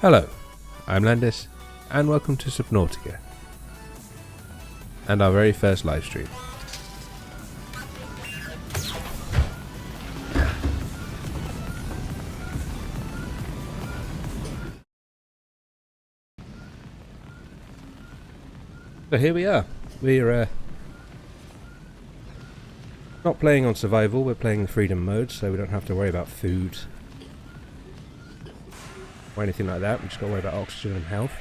Hello, I'm Landis, and welcome to Subnautica, and our very first live stream. So here we are. We're not playing on survival, we're playing the freedom mode, so we don't have to worry about food or anything like that. We just got to worry about oxygen and health.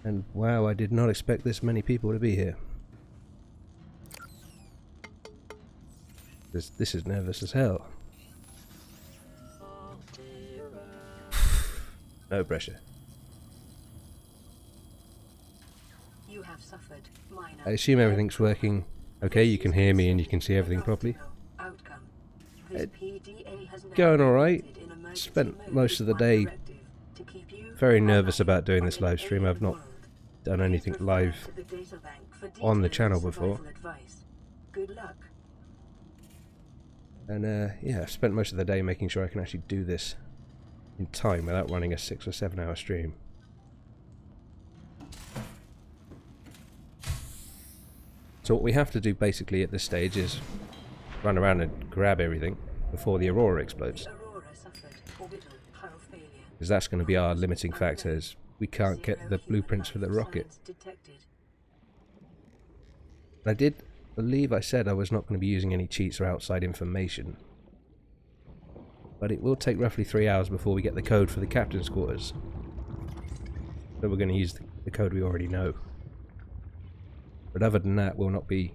And wow, I did not expect this many people to be here. This is nervous as hell. No pressure. You have suffered minor. I assume everything's working okay, you can hear me and you can see everything properly. Going alright. Spent most of the day very nervous about doing this live stream. I've not done anything live on the channel before. And yeah, I've spent most of the day making sure I can actually do this in time without running a 6 or 7 hour stream. So what we have to do basically at this stage is run around and grab everything before the Aurora explodes. Because that's going to be our limiting factor, is we can't get the blueprints for the rocket. I did believe I said I was not going to be using any cheats or outside information. But it will take roughly 3 hours before we get the code for the captain's quarters. So we're going to use the code we already know. But other than that, we'll not be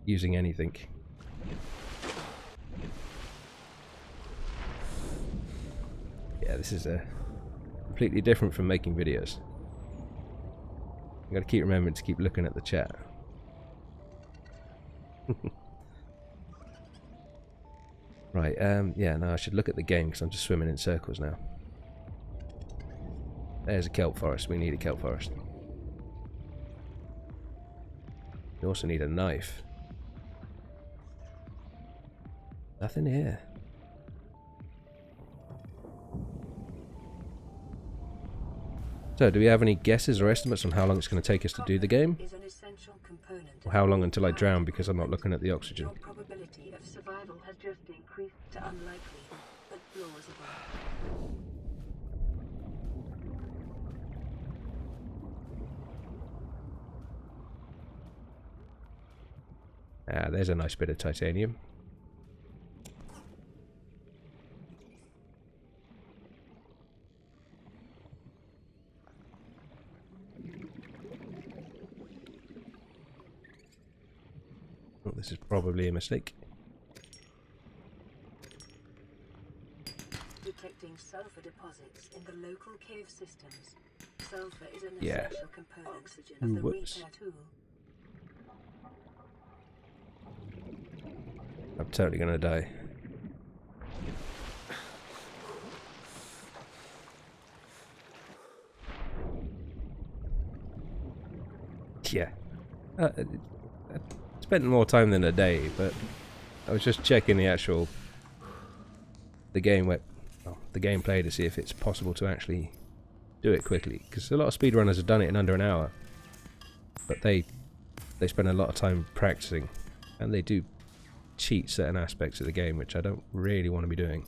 using anything. Yeah, this is completely different from making videos. I've got to keep remembering to keep looking at the chat. Right, yeah, no, I should look at the game because I'm just swimming in circles now. There's a kelp forest. We need a kelp forest. We also need a knife. Nothing here. So, do we have any guesses or estimates on how long it's going to take us to do the game? Or how long until I drown because I'm not looking at the oxygen? Your probability of survival has just increased to unlikely, but plausible. Ah, there's a nice bit of titanium. Oh, this is probably a mistake. Detecting sulfur deposits in the local cave systems. Sulfur is an Yeah. essential component of the Whoops. repair tool. I'm totally gonna die. Yeah. I spent more time than a day, but I was just checking the gameplay to see if it's possible to actually do it quickly. Because a lot of speedrunners have done it in under an hour, but they spend a lot of time practicing, and they do cheat certain aspects of the game, which I don't really want to be doing.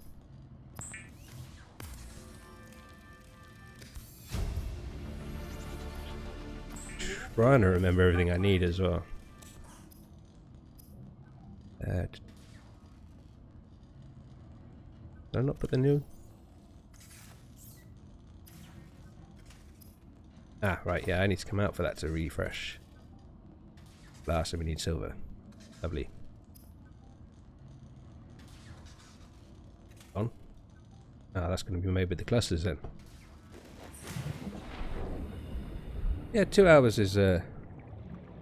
Trying to remember everything I need as well. Did I not put the new? Ah, right, yeah, I need to come out for that to refresh. Last, and we need silver. Lovely. On. Ah, that's going to be made with the clusters then. Yeah, 2 hours is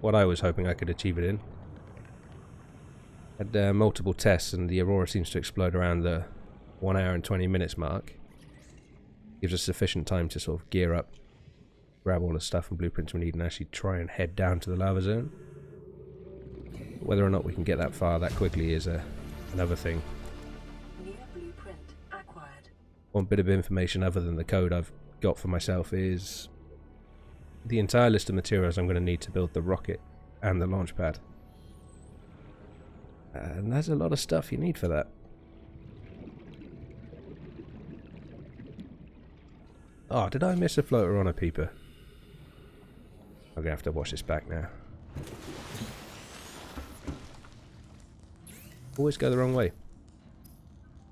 what I was hoping I could achieve it in. Had multiple tests, and the Aurora seems to explode around the 1 hour and 20 minutes mark. Gives us sufficient time to sort of gear up, grab all the stuff and blueprints we need, and actually try and head down to the lava zone. Whether or not we can get that far that quickly is another thing. New blueprint acquired. one bit of information other than the code I've got for myself is the entire list of materials I'm going to need to build the rocket and the launch pad. And there's a lot of stuff you need for that. Oh, did I miss a floater on a peeper? I'm going to have to wash this back now. Always go the wrong way.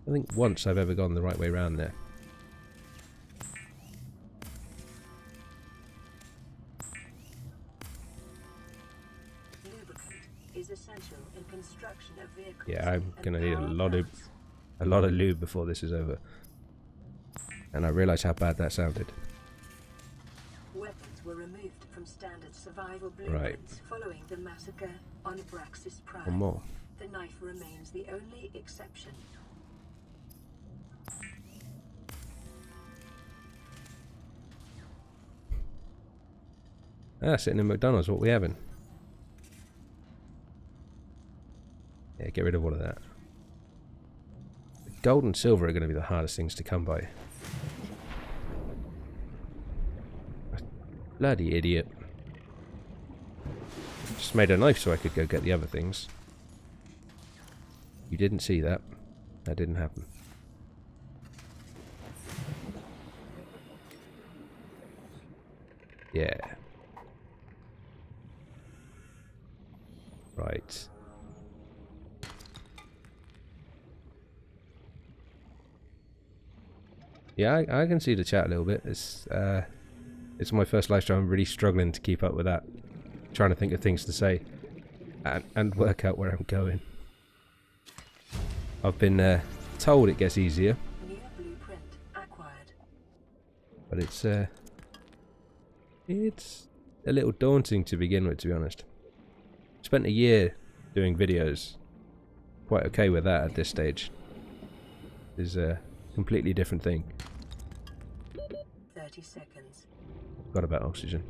I think once I've ever gone the right way round there. Lubricant is essential in construction of vehicles. Yeah, I'm going to need a and lot power of lube before this is over. And I realise how bad that sounded. Weapons were removed from standard survival Right. blueprints following the massacre on Braxis Prime. One more. The knife remains the only exception. Ah, sitting in McDonald's, what we having? Yeah, get rid of all of that. Gold and silver are going to be the hardest things to come by. Bloody idiot. Just made a knife so I could go get the other things. You didn't see that. That didn't happen. Yeah. Right. Yeah, I can see the chat a little bit. It's my first live stream. I'm really struggling to keep up with that. Trying to think of things to say and work out where I'm going. I've been told it gets easier, New blueprint acquired. but it's a little daunting to begin with, to be honest. Spent a year doing videos. Quite okay with that at this stage. Is a completely different thing. 30 seconds. Forgot about oxygen.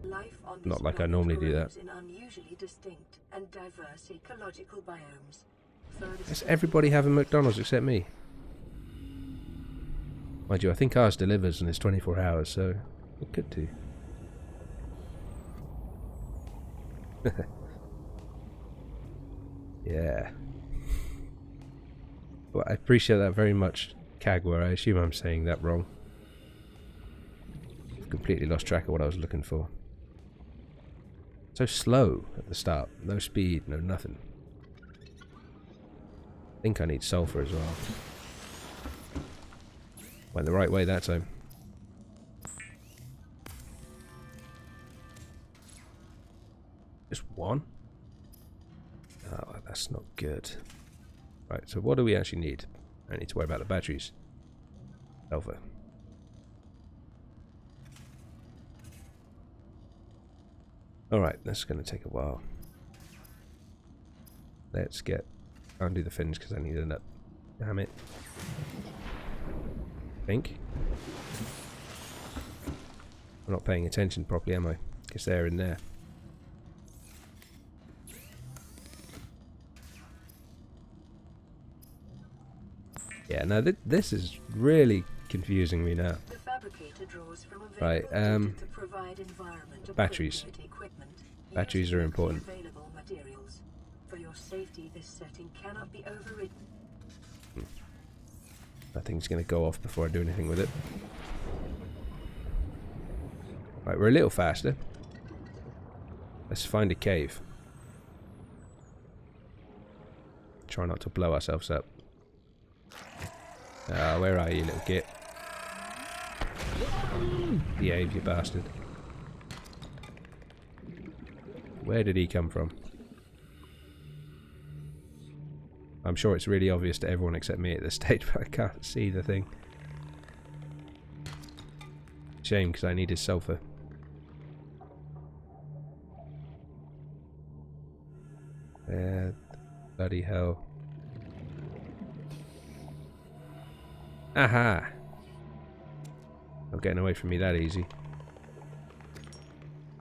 Life on this Not like I planet normally do that. grows in unusually distinct and diverse ecological biomes. Does everybody have a McDonald's except me? Mind you, I think ours delivers and it's 24 hours, so it could do. Yeah. Well, I appreciate that very much, Kagwa. I assume I'm saying that wrong. I've completely lost track of what I was looking for. So slow at the start. No speed, no nothing. I think I need sulfur as well. Went the right way that time. Just one? Oh, that's not good. Right, so what do we actually need? I don't need to worry about the batteries. Sulfur. Alright, that's going to take a while. Let's get... undo the fins because I need a nut. Damn it. Think. I'm not paying attention properly, am I? Because they're in there. Yeah, no, this is really confusing me now. The fabricator draws from Right, available to provide environment batteries. equipment. Batteries Use are the important. Available materials. For your safety, this setting cannot be overridden. That thing's going to go off before I do anything with it. Right, we're a little faster. Let's find a cave. Try not to blow ourselves up. Where are you, little git? Behave, you bastard. Where did he come from? I'm sure it's really obvious to everyone except me at this stage, but I can't see the thing. Shame, because I needed sulfur. Bloody hell. Aha! Not getting away from me that easy.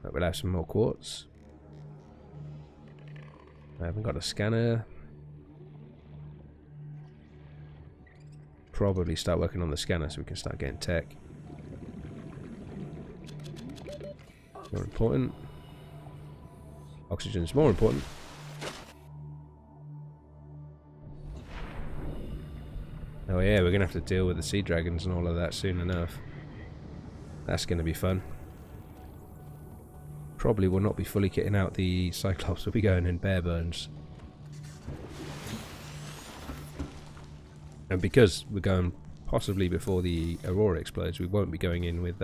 Right, we'll have some more quartz. I haven't got a scanner. probably start working on the scanner so we can start getting tech. More important. Oxygen is more important. Oh yeah, we're going to have to deal with the sea dragons and all of that soon enough. That's going to be fun. Probably will not be fully kitting out the Cyclops, we'll be going in bare bones. And because we're going possibly before the Aurora explodes, we won't be going in with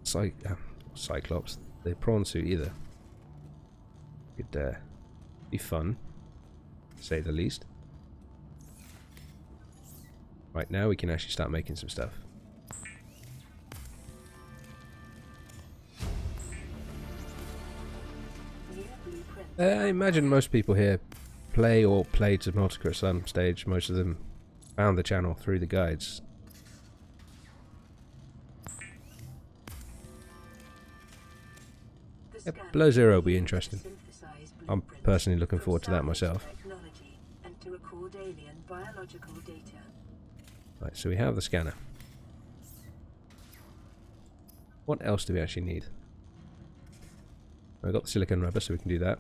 Cyclops, the prawn suit either. Could be fun, to say the least. Right now we can actually start making some stuff. I imagine most people here play or played Subnautica at some stage. Most of them found the channel through the guides. Yeah, Below Zero will be interesting. I'm personally looking forward to that myself. Right, so we have the scanner. What else do we actually need? I've got the silicone rubber, so we can do that.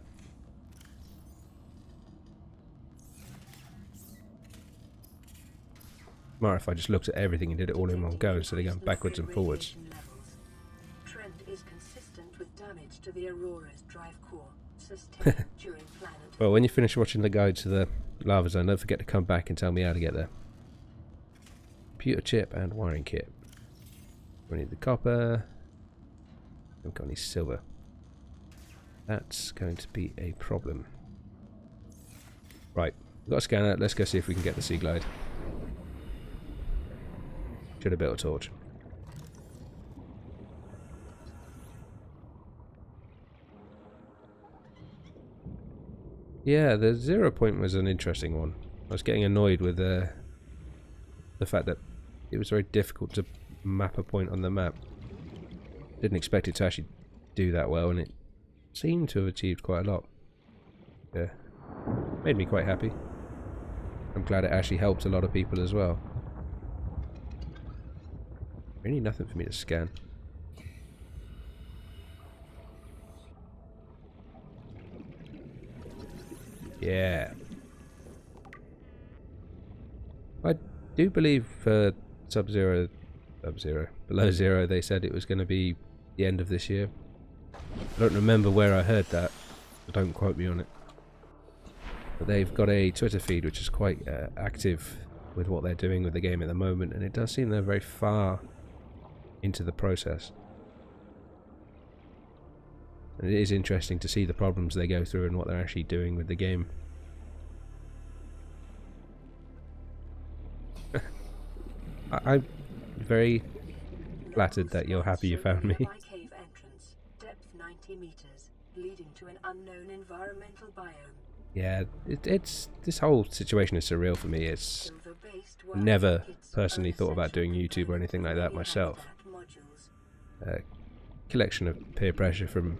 Smart if I just looked at everything and did it all in one go instead of going backwards and forwards. Trend is consistent with damage to the Aurora's drive core sustained during planet. Well, when you finish watching the guide to the lava zone, don't forget to come back and tell me how to get there. Computer chip and wiring kit. We need the copper. Haven't got any silver. That's going to be a problem. Right, we've got a scanner. Let's go see if we can get the sea glide. Should have built a torch. Yeah, the 0 point was an interesting one. I was getting annoyed with the fact that it was very difficult to map a point on the map. Didn't expect it to actually do that well, and it seemed to have achieved quite a lot. Yeah, made me quite happy. I'm glad it actually helped a lot of people as well. Really nothing for me to scan. Yeah. I do believe for Below Zero, they said it was going to be the end of this year. I don't remember where I heard that, so don't quote me on it. But they've got a Twitter feed which is quite active with what they're doing with the game at the moment, and it does seem they're very far into the process. And it is interesting to see the problems they go through and what they're actually doing with the game. I'm very flattered that you're happy you found me. Cave entrance, depth 90 meters, leading to an unknown environmental biome. Yeah, it's this whole situation is surreal for me. It's never personally thought about doing YouTube or anything like that myself. Collection of peer pressure from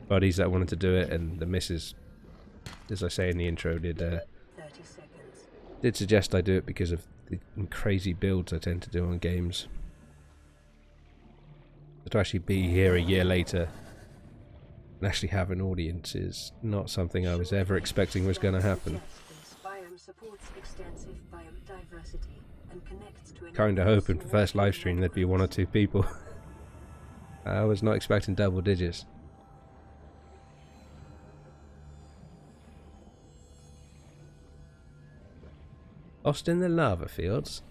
buddies that wanted to do it, and the missus, as I say in the intro, did suggest I do it because of the crazy builds I tend to do on games. But to actually be here a year later and actually have an audience is not something I was ever expecting was going to happen. Kinda hoping for first live stream there'd be 1 or 2 people. I was not expecting double digits. Lost in the lava fields.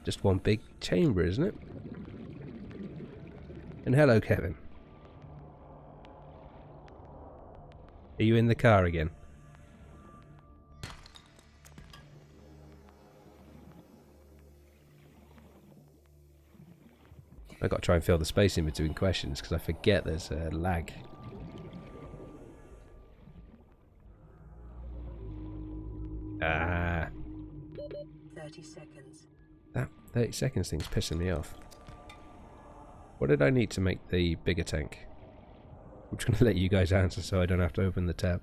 Just one big chamber, isn't it? And hello, Kevin. Are you in the car again? I've got to try and fill the space in between questions because I forget there's a lag. Ah. 30 seconds. That 30 seconds thing's pissing me off. What did I need to make the bigger tank? I'm just going to let you guys answer so I don't have to open the tab.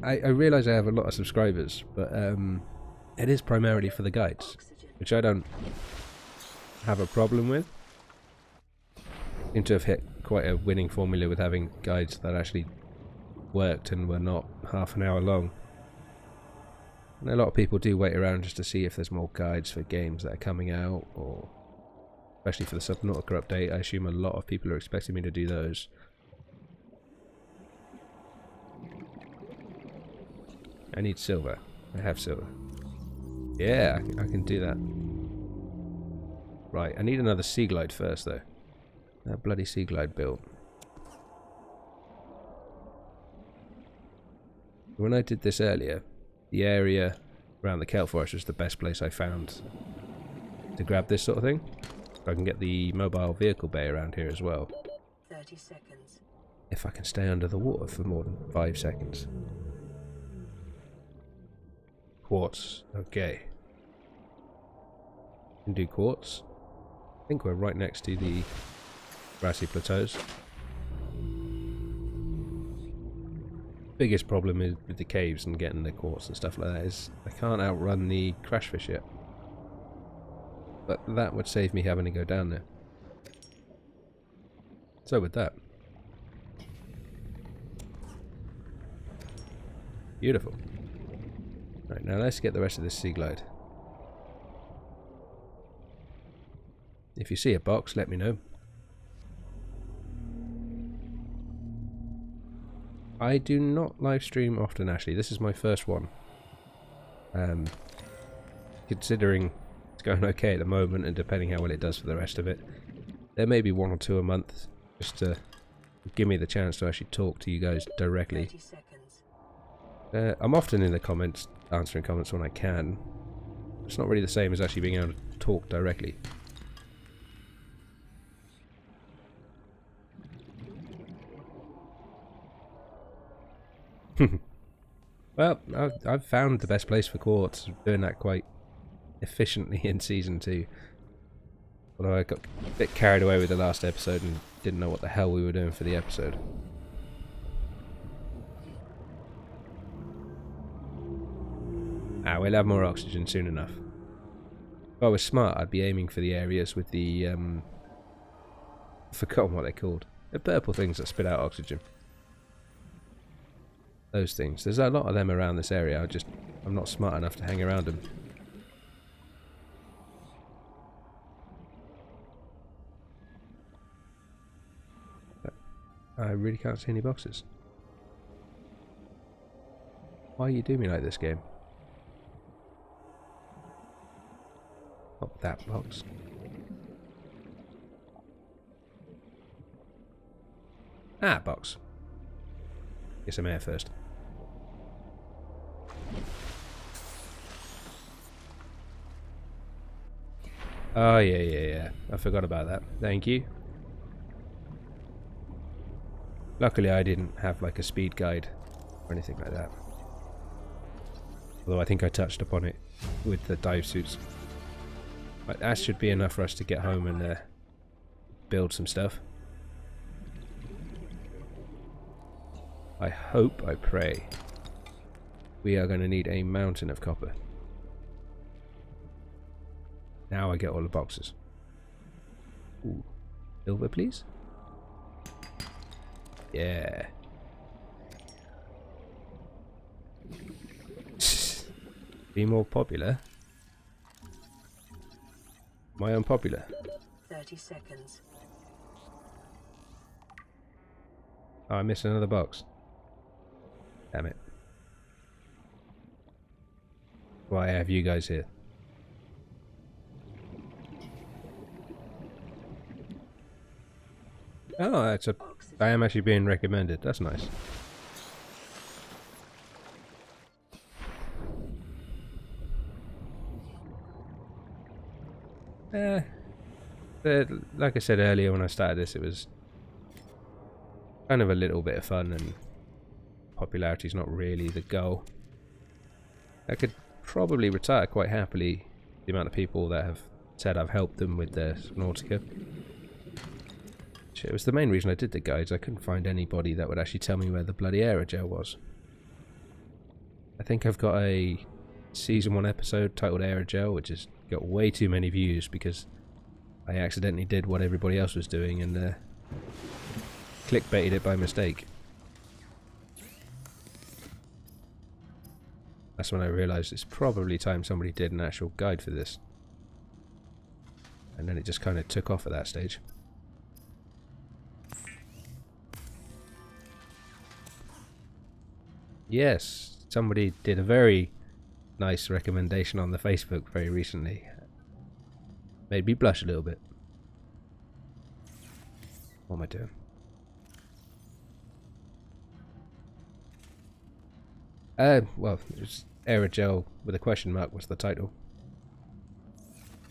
I realise I have a lot of subscribers, but it is primarily for the guides, which I don't have a problem with. Seem to have hit quite a winning formula with having guides that actually worked and were not half an hour long. And a lot of people do wait around just to see if there's more guides for games that are coming out, or especially for the Subnautica update. I assume a lot of people are expecting me to do those. I need silver. I have silver. Yeah, I can do that. Right, I need another sea glide first though. That bloody sea glide built. When I did this earlier, the area around the kelp forest was the best place I found to grab this sort of thing. I can get the mobile vehicle bay around here as well. 30 seconds. If I can stay under the water for more than 5 seconds. Quartz. Okay. Can do quartz. I think we're right next to the grassy plateaus. Biggest problem is with the caves and getting the quartz and stuff like that is I can't outrun the crash fish yet. But that would save me having to go down there. So with that. Beautiful. Right, now let's get the rest of this sea glide. If you see a box, let me know. I do not live stream often, actually. This is my first one. Considering it's going okay at the moment, and depending how well it does for the rest of it, there may be 1 or 2 a month, just to give me the chance to actually talk to you guys directly. 30 seconds. I'm often in the comments, answering comments when I can. It's not really the same as actually being able to talk directly. Well, I've found the best place for quartz. I'm doing that quite efficiently in Season 2. Although I got a bit carried away with the last episode and didn't know what the hell we were doing for the episode. We'll have more oxygen soon enough. If I was smart, I'd be aiming for the areas with the, I've forgotten what they're called. The purple things that spit out oxygen. Those things. There's a lot of them around this area. I'm not smart enough to hang around them. But I really can't see any boxes. Why you do me like this, game? Not that box. Box. Get some air first. Oh, yeah. I forgot about that. Thank you. Luckily, I didn't have like a speed guide or anything like that. Although I think I touched upon it with the dive suits. But that should be enough for us to get home and build some stuff. I hope, I pray, we are going to need a mountain of copper. Now I get all the boxes. Ooh. Silver, please? Yeah. Be more popular. Am I unpopular? 30 seconds. Oh, I missed another box. Damn it. Why have you guys here? Oh, that's a... I am actually being recommended. That's nice. Like I said earlier when I started this, it was kind of a little bit of fun, and popularity is not really the goal. I could probably retire quite happily the amount of people that have said I've helped them with their Subnautica. It was the main reason I did the guides. I couldn't find anybody that would actually tell me where the bloody aerogel was. I think I've got a season 1 episode titled Aerogel, which has got way too many views because I accidentally did what everybody else was doing and clickbaited it by mistake. That's when I realised it's probably time somebody did an actual guide for this. And then it just kind of took off at that stage. Yes, somebody did a very nice recommendation on the Facebook very recently. Made me blush a little bit. What am I doing? Well, it's Aerogel with a question mark was the title.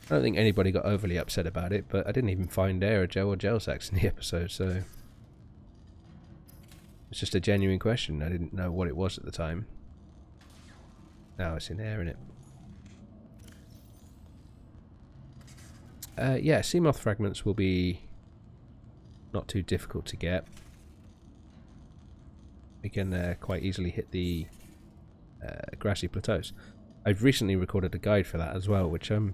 I don't think anybody got overly upset about it, but I didn't even find Aerogel or gel sacks in the episode, so it's just a genuine question. I didn't know what it was at the time. Now it's in air, innit? Yeah, sea moth fragments will be not too difficult to get. We can quite easily hit the grassy plateaus. I've recently recorded a guide for that as well, which I've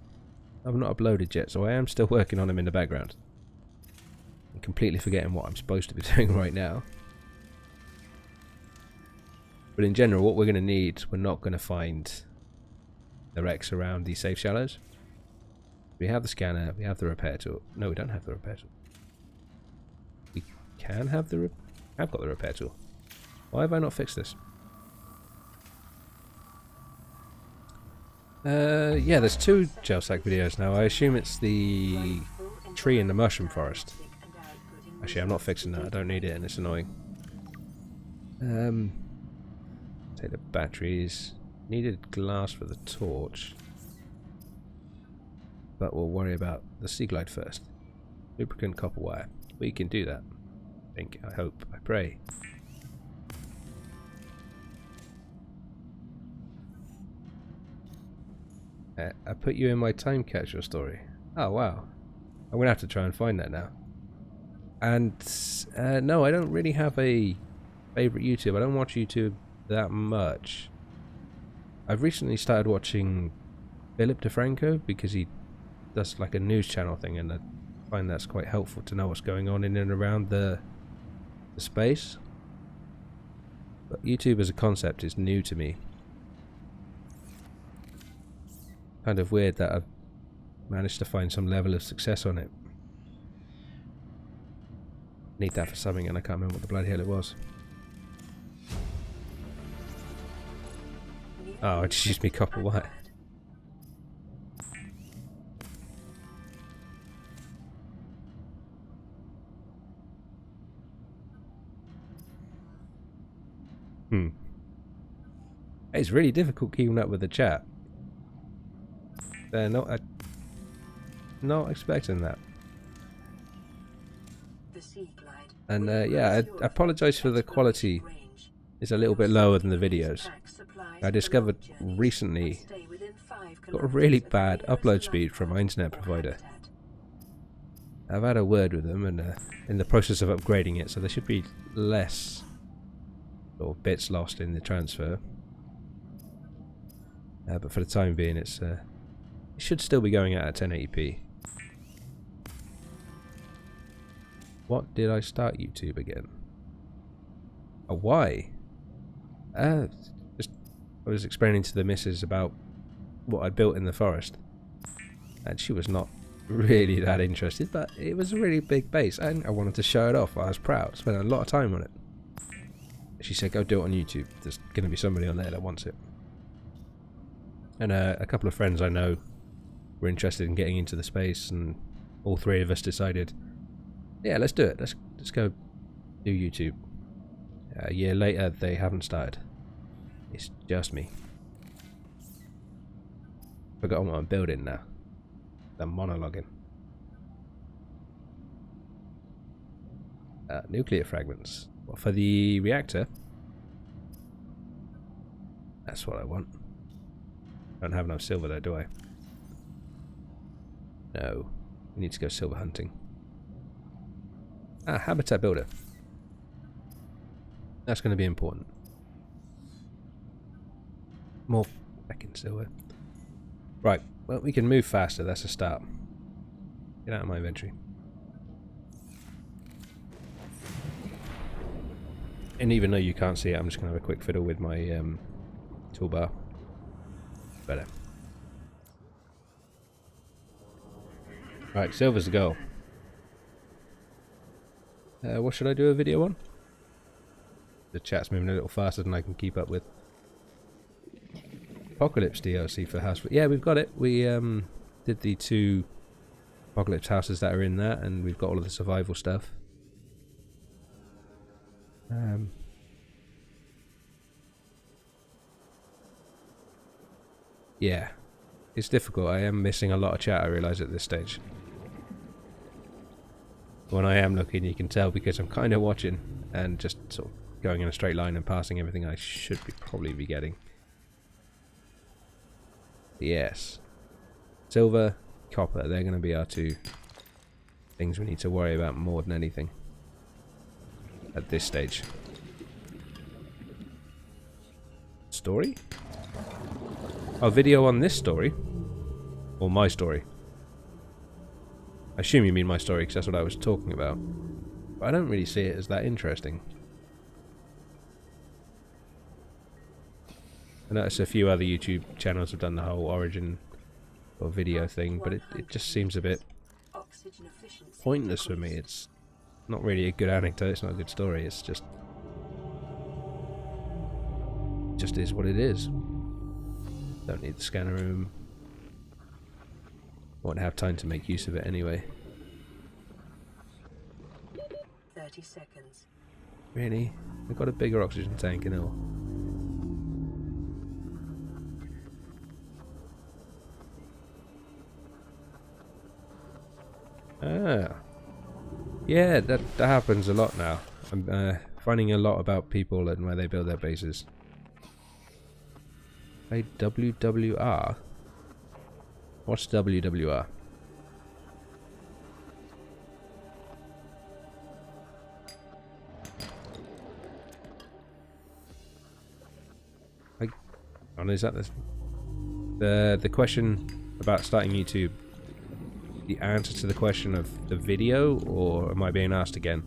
not uploaded yet, so I am still working on them in the background. I'm completely forgetting what I'm supposed to be doing right now. But in general, what we're going to need, we're not going to find the wrecks around these safe shallows. We have the scanner, we have the repair tool. No, we don't have the repair tool. We can have the I've got the repair tool. Why have I not fixed this? Yeah, there's 2 gel sack videos now. I assume it's the tree in the mushroom forest. Actually, I'm not fixing that. I don't need it and it's annoying. Take the batteries. Needed glass for the torch. But we'll worry about the sea glide first. Lubricant copper wire. We can do that. I think, I hope, I pray. I put you in my time capsule story. Oh wow. I'm gonna have to try and find that now. And no, I don't really have a favourite YouTube. I don't watch YouTube that much. I've recently started watching Philip DeFranco because he does like a news channel thing, and I find that's quite helpful to know what's going on in and around the space. But YouTube as a concept is new to me. Kind of weird that I've managed to find some level of success on it. Need that for something and I can't remember what the bloody hell it was. Oh, I just used me copper wire. It's really difficult keeping up with the chat. They're not expecting that. And yeah, I apologise for the quality. It's a little bit lower than the videos. I discovered recently got a really bad upload speed from my internet provider. I've had a word with them and in the process of upgrading it, so there should be less sort of bits lost in the transfer. But for the time being, it should still be going out at 1080p. What did I start YouTube again? Oh, why? Just I was explaining to the missus about what I built in the forest, and she was not really that interested, but it was a really big base and I wanted to show it off. I was proud, spent a lot of time on it. She said go do it on YouTube, there's going to be somebody on there that wants it. And a couple of friends I know were interested in getting into the space, and all 3 of us decided, yeah, let's do it, let's go do YouTube. A year later they haven't started. It's just me. Forgotten what I'm building now. I'm monologuing. Nuclear fragments. What, for the reactor? That's what I want. Don't have no silver though, do I? No. We need to go silver hunting. Ah, habitat builder. That's going to be important. More fucking silver. Right, well, we can move faster. That's a start. Get out of my inventory. And even though you can't see it, I'm just going to have a quick fiddle with my toolbar. Better. Right, silver's the goal. What should I do a video on? The chat's moving a little faster than I can keep up with. Apocalypse DLC for House. Yeah, we've got it. We did the 2 Apocalypse houses that are in that, and we've got all of the survival stuff. Yeah, it's difficult. I am missing a lot of chat, I realise, at this stage. When I am looking, you can tell because I'm kind of watching and just sort of going in a straight line and passing everything I should probably be getting. Yes. Silver, copper, they're going to be our 2 things we need to worry about more than anything at this stage. Story? A video on this story? Or my story? I assume you mean my story because that's what I was talking about. But I don't really see it as that interesting. I notice a few other YouTube channels have done the whole origin or video thing, but it just seems a bit pointless for me. It's not really a good anecdote, it's not a good story, it's just is what it is. Don't need the scanner room. Won't have time to make use of it anyway. 30 seconds. Really? I've got a bigger oxygen tank and all. Ah. Yeah, that happens a lot now. I'm finding a lot about people and where they build their bases. Play WWR? What's WWR? Is that the question about starting YouTube? The answer to the question of the video, or am I being asked again?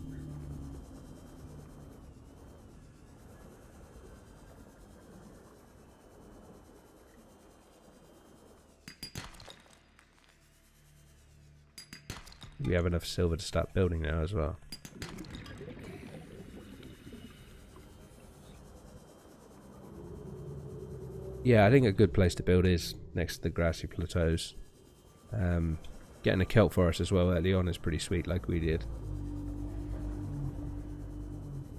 We have enough silver to start building now as well. Yeah, I think a good place to build is next to the grassy plateaus. Getting a kelp forest as well early on is pretty sweet, like we did.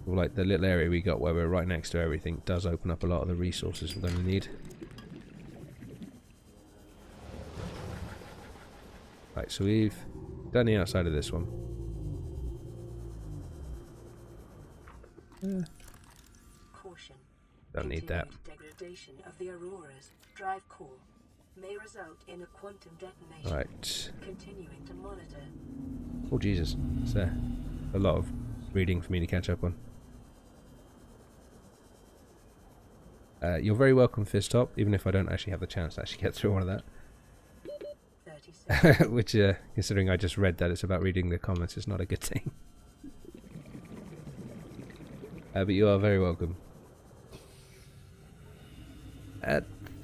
Or like the little area we got where we're right next to everything does open up a lot of the resources we're going to need. Right, so we've done the outside of this one. Caution. Don't need that. Degradation of the Aurora's drive core may result in a quantum detonation. Right. Continuing to monitor. Oh Jesus, it's a lot of reading for me to catch up on. You're very welcome, Fisttop, even if I don't actually have the chance to actually get through all of that. 30 seconds. Which, considering I just read that it's about reading the comments, is not a good thing. But you are very welcome.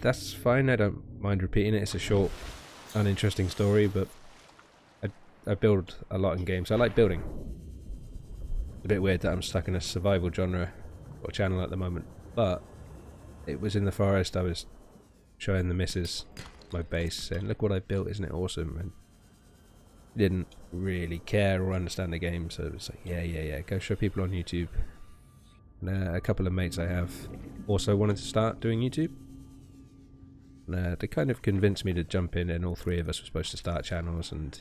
That's fine, I don't mind repeating it. It's a short, uninteresting story, but I build a lot in games. I like building. It's a bit weird that I'm stuck in a survival genre or channel at the moment, but it was in the forest. I was showing the missus my base, saying, look what I built, isn't it awesome? And he didn't really care or understand the game, so it was like, yeah, go show people on YouTube. And a couple of mates I have also wanted to start doing YouTube. And they kind of convinced me to jump in, and all 3 of us were supposed to start channels, and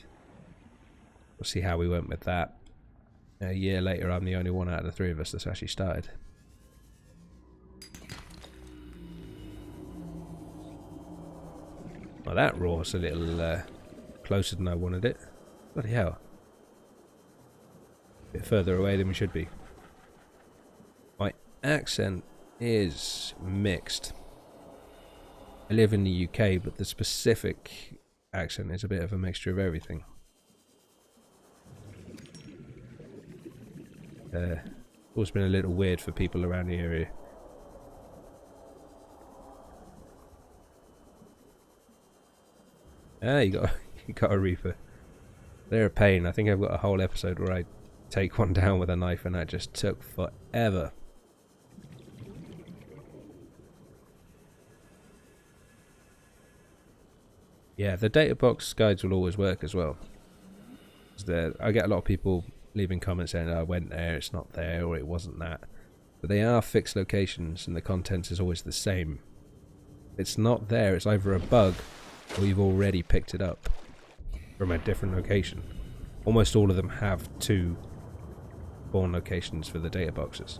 we'll see how we went with that. A year later, I'm the only one out of the 3 of us that's actually started. Well, that roar's a little closer than I wanted it. Bloody hell. A bit further away than we should be. My accent is mixed. I live in the UK, but the specific accent is a bit of a mixture of everything. Always been a little weird for people around the area. Ah, you got a Reaper. They're a pain. I think I've got a whole episode where I take one down with a knife, and that just took forever. Yeah, the data box guides will always work as well. I get a lot of people leaving comments saying, "I went there, it's not there," or "it wasn't that." But they are fixed locations, and the content is always the same. If it's not there, it's either a bug, or you've already picked it up from a different location. Almost all of them have 2 spawn locations for the data boxes.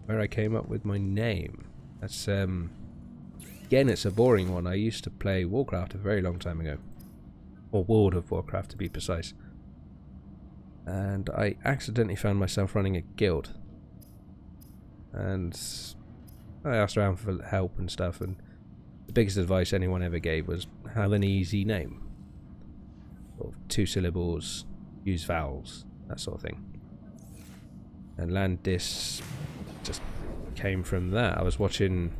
Where I came up with my name. That's again, it's a boring one. I used to play Warcraft a very long time ago, or World of Warcraft to be precise, and I accidentally found myself running a guild, and I asked around for help and stuff, and the biggest advice anyone ever gave was have an easy name, sort of 2 syllables, use vowels, that sort of thing. And Landis just came from that. I was watching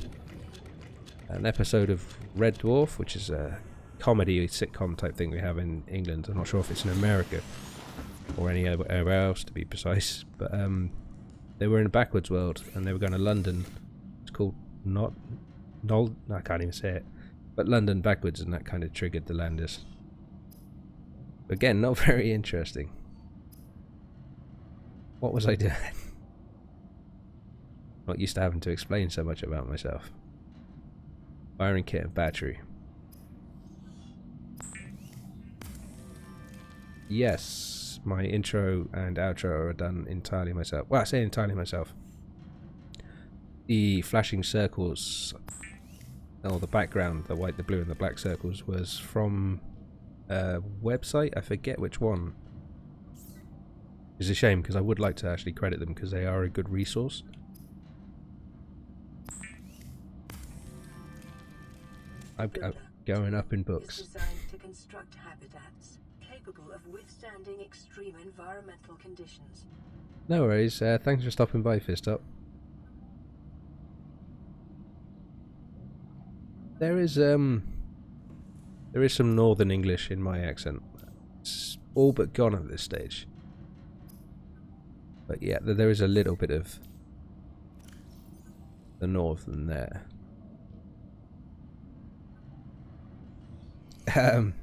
an episode of Red Dwarf, which is a comedy sitcom type thing we have in England. I'm not sure if it's in America or anywhere else to be precise, but they were in a backwards world and they were going to London. It's called I can't even say it, but London backwards, and that kind of triggered the Landis. Again, not very interesting. What was I doing? Not used to having to explain so much about myself. Wiring kit and battery. Yes, my intro and outro are done entirely myself. Well, I say entirely myself. The flashing circles, or the background, the white, the blue and the black circles, was from a website. I forget which one. It's a shame because I would like to actually credit them because they are a good resource. I'm going up in books. Is designed to construct habitats capable of withstanding extreme environmental conditions. No worries. Thanks for stopping by, Fist Up. There is some Northern English in my accent. It's all but gone at this stage. But yeah, there is a little bit of the Northern there. I'm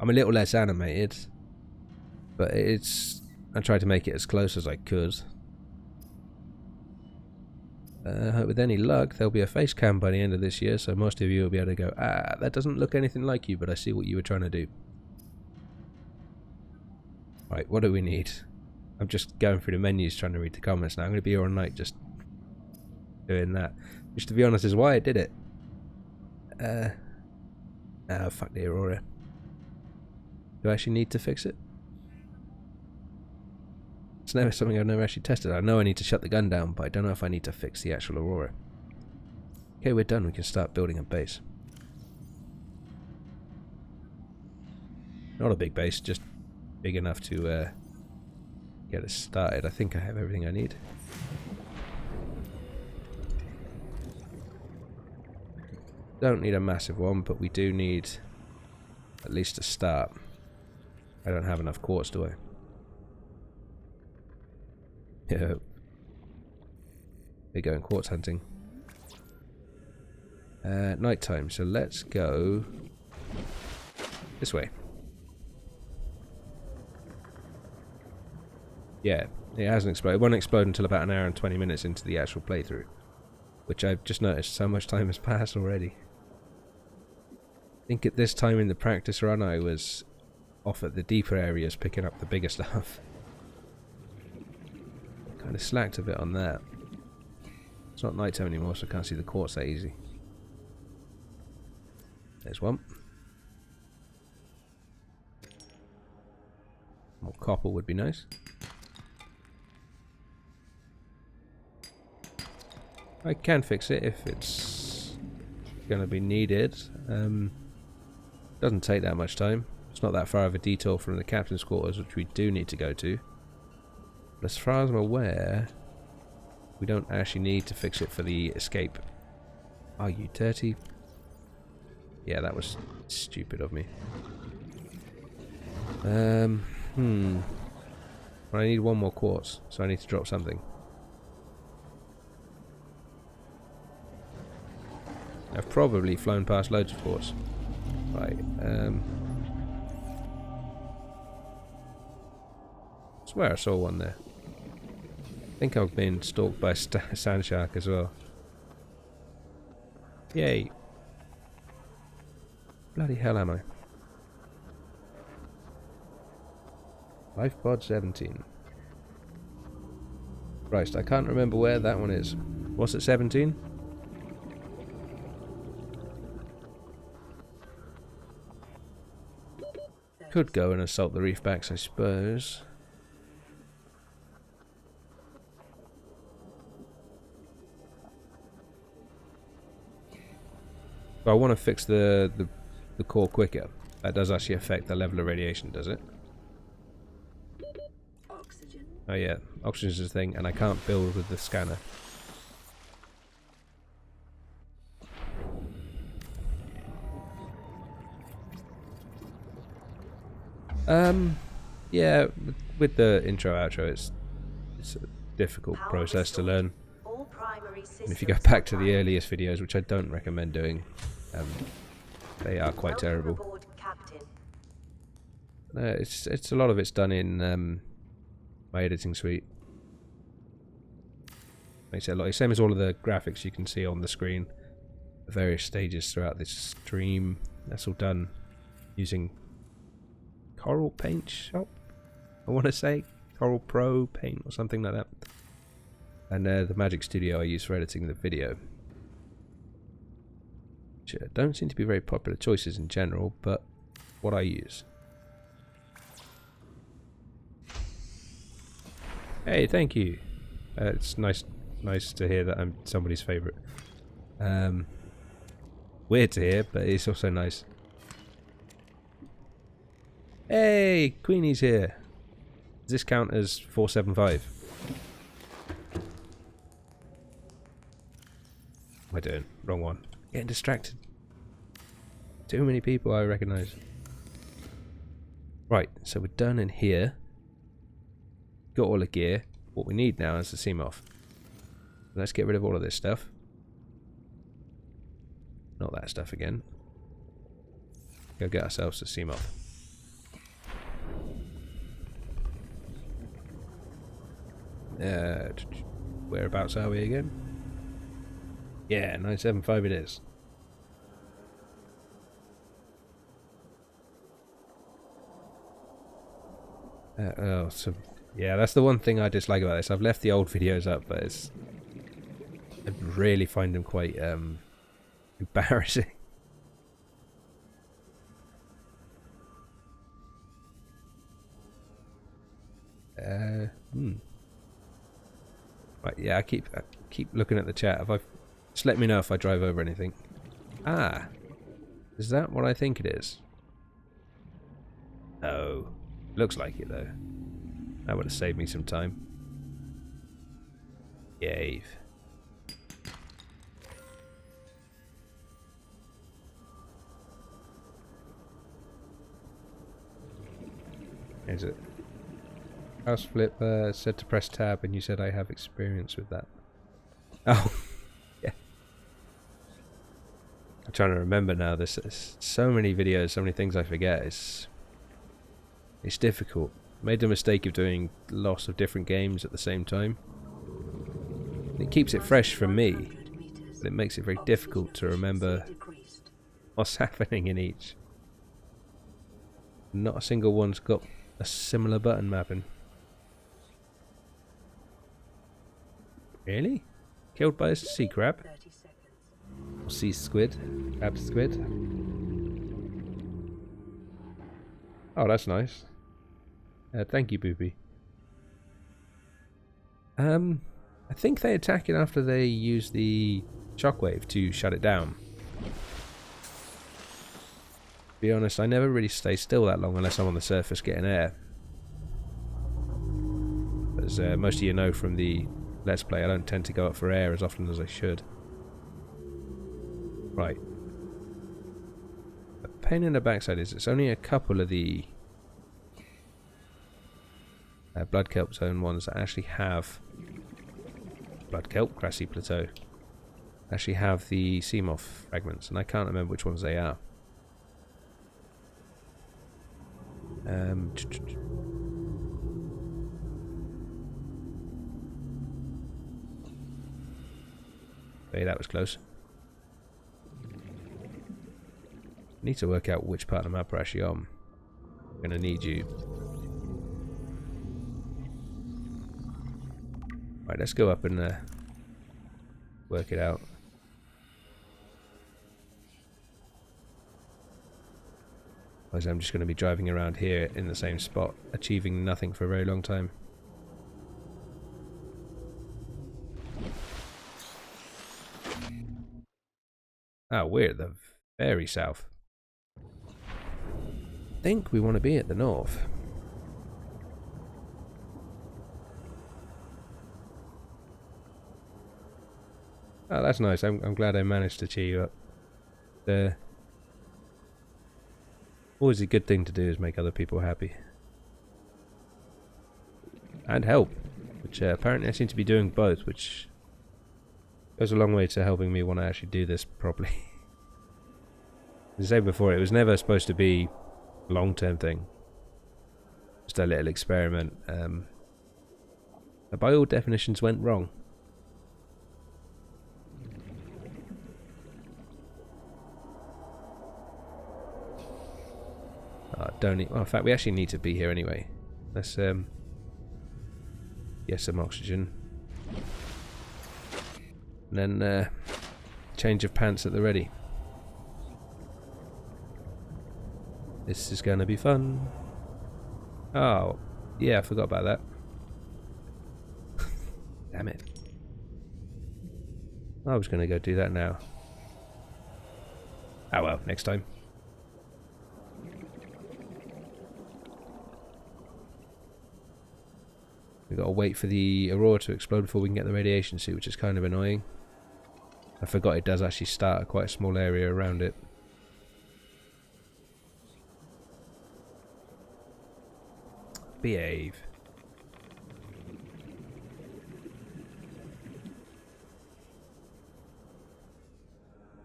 a little less animated, but I tried to make it as close as I could. With any luck, there'll be a face cam by the end of this year, so most of you will be able to go, "Ah, that doesn't look anything like you, but I see what you were trying to do." Right, what do we need? I'm just going through the menus trying to read the comments now. I'm going to be here all night just doing that. Which, to be honest, is why I did it. Fuck the Aurora. Do I actually need to fix it? It's never something I've never actually tested. I know I need to shut the gun down, but I don't know if I need to fix the actual Aurora. Okay, we're done. We can start building a base. Not a big base, just big enough to get us started. I think I have everything I need. Don't need a massive one, but we do need at least a start. I don't have enough quartz, do I? Yeah. We're going quartz hunting. Night time, so let's go this way. Yeah, it hasn't exploded. It won't explode until about an hour and 20 minutes into the actual playthrough, which I've just noticed so much time has passed already. I think at this time in the practice run I was off at the deeper areas picking up the bigger stuff. Kind of slacked a bit on that. It's not night time anymore, so I can't see the quartz that easy. There's one. More copper would be nice. I can fix it if it's going to be needed. Doesn't take that much time. It's not that far of a detour from the captain's quarters, which we do need to go to. But as far as I'm aware, we don't actually need to fix it for the escape. Are you dirty? Yeah, that was stupid of me. Well, I need one more quartz, so I need to drop something. I've probably flown past loads of quartz. Right, I swear I saw one there. I think I've been stalked by a sand shark as well. Yay. Bloody hell am I? Life pod 17. Christ, I can't remember where that one is. What's it, 17? Could go and assault the reefbacks, I suppose. But I want to fix the core quicker. That does actually affect the level of radiation, does it? Oxygen. Oh yeah, oxygen is a thing, and I can't build with the scanner. Yeah, with the intro outro, it's a difficult process to learn. And if you go back to the earliest videos, which I don't recommend doing, they are quite terrible. It's a lot of it's done in my editing suite. Makes it a lot. Same as all of the graphics you can see on the screen, at various stages throughout this stream. That's all done using Coral Paint Shop. I want to say Coral Pro Paint or something like that. And the Magic Studio I use for editing the video. Which don't seem to be very popular choices in general, but what I use. Hey, thank you. It's nice to hear that I'm somebody's favourite. Weird to hear, but it's also nice. Hey, Queenie's here. Does this count as 475? What am I doing? Wrong one. Getting distracted. Too many people I recognise. Right, so we're done in here. Got all the gear. What we need now is the Seamoth. Let's get rid of all of this stuff. Not that stuff again. Go get ourselves a Seamoth. Whereabouts are we again? Yeah, 975 it is. So yeah, that's the one thing I dislike about this. I've left the old videos up, but I really find them quite embarrassing. Right, yeah, I keep looking at the chat. Just let me know if I drive over anything. Ah, is that what I think it is? Oh, looks like it though. That would have saved me some time. Yay. Is it? House flip said to press tab, and you said I have experience with that. Oh, yeah. I'm trying to remember now. There's so many videos, so many things I forget. It's difficult. Made the mistake of doing lots of different games at the same time. It keeps it fresh for me, but it makes it very difficult to remember what's happening in each. Not a single one's got a similar button mapping. Really? Killed by a sea crab? Or sea squid? Crab squid? Oh, that's nice. Thank you, Boopy. I I think they attack it after they use the shockwave to shut it down. To be honest, I never really stay still that long unless I'm on the surface getting air. As most of you know from the Let's Play, I don't tend to go up for air as often as I should. Right. The pain in the backside is it's only a couple of the blood kelp zone ones that actually have blood kelp, grassy plateau, actually have the sea moth fragments, and I can't remember which ones they are. Okay, that was close. Need to work out which part of the map we're actually on. I'm gonna need you. Right, let's go up and work it out. Otherwise I'm just going to be driving around here in the same spot, achieving nothing for a very long time. Oh, we're at the very south. I think we want to be at the north. Oh, that's nice. I'm glad I managed to cheer you up. Always a good thing to do is make other people happy. And help. Which apparently I seem to be doing both, which goes a long way to helping me want to actually do this properly. As I said before, it was never supposed to be a long-term thing. Just a little experiment. That by all definitions went wrong. Don't need, well, in fact, we actually need to be here anyway. Let's get some oxygen. And then change of pants at the ready. This is going to be fun. Oh, yeah, I forgot about that. Damn it. I was going to go do that now. Oh well, next time. We've got to wait for the Aurora to explode before we can get the radiation suit, which is kind of annoying. I forgot it does actually start at quite a small area around it. Behave.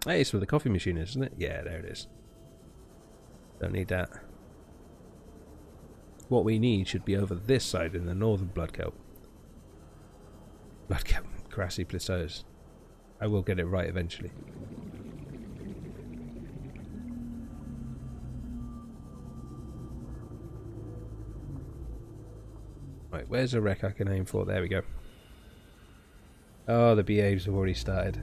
Hey, it's where the coffee machine is, isn't it? Yeah, there it is. Don't need that. What we need should be over this side in the northern blood kelp. Blood kelp, grassy plateaus. I will get it right eventually. Right, where's a wreck I can aim for? There we go. Oh, the behaves have already started.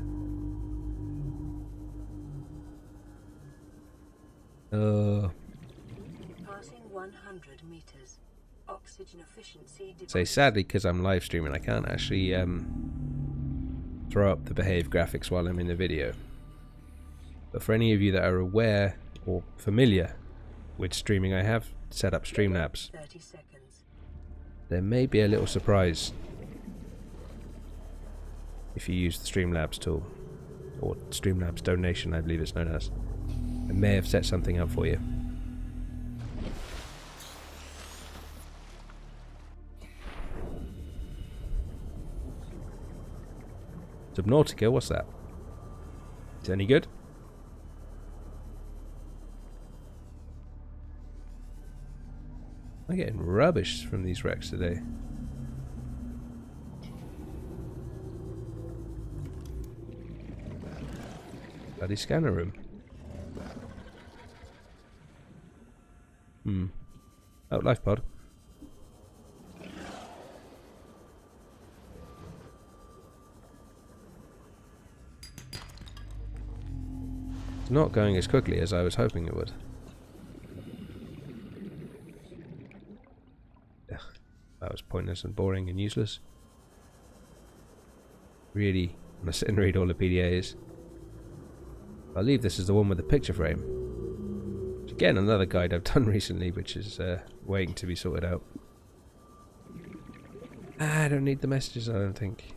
Passing 100 meters. Oxygen efficiency. So sadly, because I'm live streaming, I can't actually throw up the behave graphics while I'm in the video. But for any of you that are aware or familiar with streaming, I have set up Streamlabs. 30 seconds. There may be a little surprise if you use the Streamlabs tool, or Streamlabs donation, I believe it's known as. I may have set something up for you. Subnautica, what's that? Is it any good? I'm getting rubbish from these wrecks today. Bloody scanner room. Oh, life pod. It's not going as quickly as I was hoping it would. Ugh, that was pointless and boring and useless. really want to sit and read all the PDAs. I believe this is the one with the picture frame. Which again, another guide I've done recently, which is waiting to be sorted out. I don't need the messages, I don't think.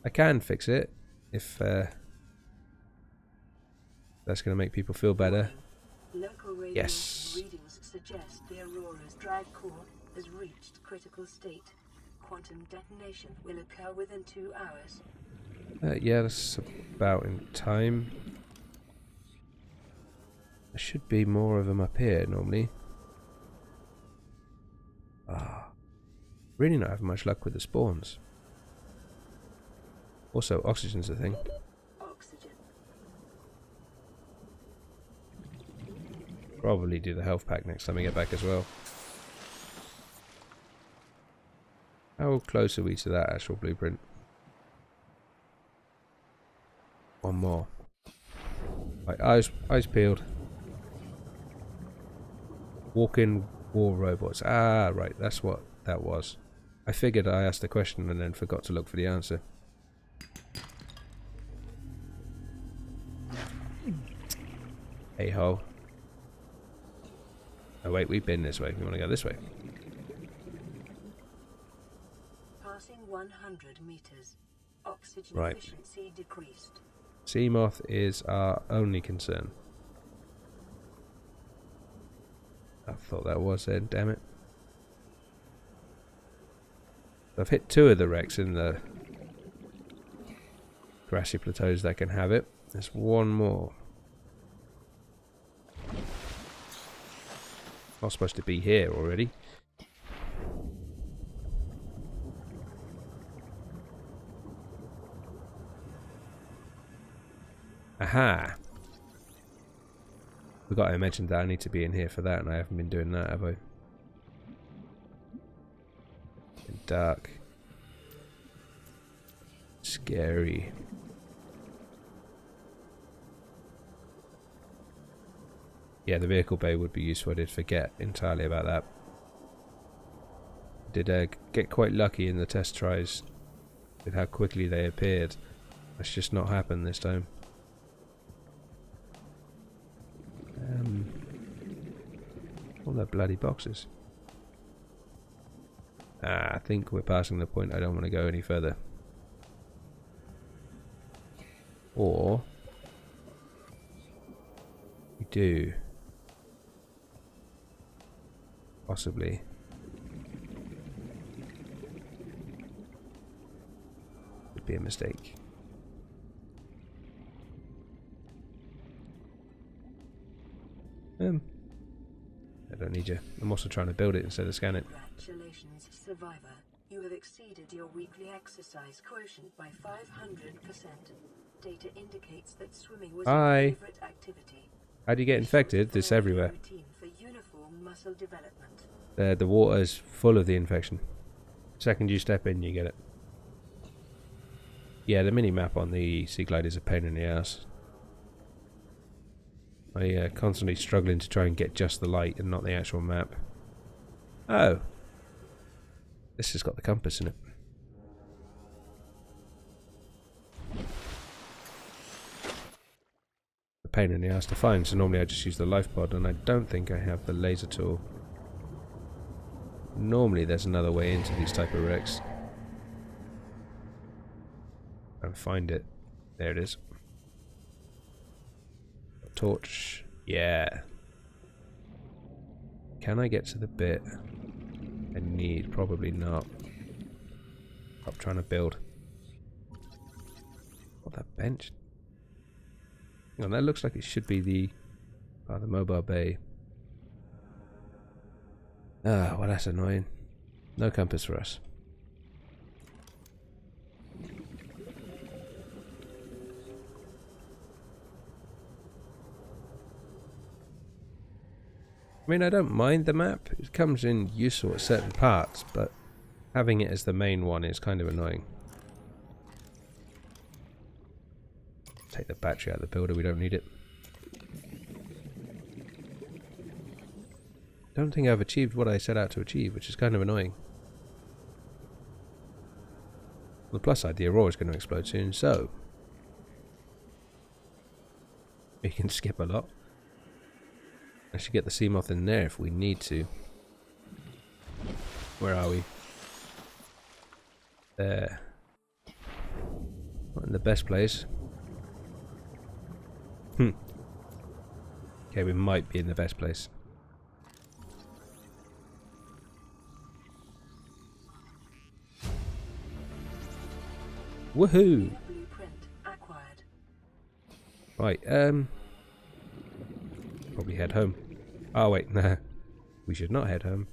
I can fix it if that's going to make people feel better. Local radio Yes. readings suggest the Aurora's drive core has reached critical state. Quantum detonation will occur within 2 hours. Yeah, that's about in time. There should be more of them up here normally. Really not having much luck with the spawns. Also, oxygen's a thing. Oxygen. Probably do the health pack next time we get back as well. How close are we to that actual blueprint? One more. Right, eyes peeled. Walk-in war robots. Ah, right, that's what that was. I figured I asked the question and then forgot to look for the answer. Hey-ho. Oh wait, we've been this way. We want to go this way. Passing 100 meters. Oxygen Right. efficiency decreased. Seamoth is our only concern. I thought that was it, damn it. I've hit 2 of the wrecks in the grassy plateaus that can have it. There's one more. Not supposed to be here already. Aha! Forgot I mentioned that I need to be in here for that, and I haven't been doing that, have I? Dark. Scary. Yeah, the vehicle bay would be useful. I did forget entirely about that. Did get quite lucky in the test tries with how quickly they appeared. That's just not happened this time. All their bloody boxes. I think we're passing the point I don't want to go any further. Or we do. Possibly. Would be a mistake. I don't need you. I'm also trying to build it instead of scan it. Congratulations, survivor. You have exceeded your weekly exercise quotient by 500%. Data indicates that swimming was Hi. your favorite activity. How do you get infected? It's everywhere. Routine for uniform muscle development. The water is full of the infection. Second you step in, you get it. Yeah, the mini map on the Sea Glide is a pain in the ass. I constantly struggling to try and get just the light and not the actual map. Oh. This has got the compass in it. A pain in the ass to find, so normally I just use the life pod, and I don't think I have the laser tool. Normally there's another way into these type of wrecks. And find it. There it is. Torch. Yeah. Can I get to the bit I need? Probably not. Stop trying to build. Oh, that bench. Hang on, that looks like it should be the mobile bay. Ah, well, that's annoying. No compass for us. I mean, I don't mind the map. It comes in useful at certain parts, but having it as the main one is kind of annoying. Take the battery out of the builder, we don't need it. Don't think I've achieved what I set out to achieve, which is kind of annoying. On the plus side, the Aurora is going to explode soon, so we can skip a lot. I should get the sea moth in there if we need to. Where are we? There. Not in the best place. Okay, we might be in the best place. Woohoo! Right, probably head home. Oh wait, nah. We should not head home.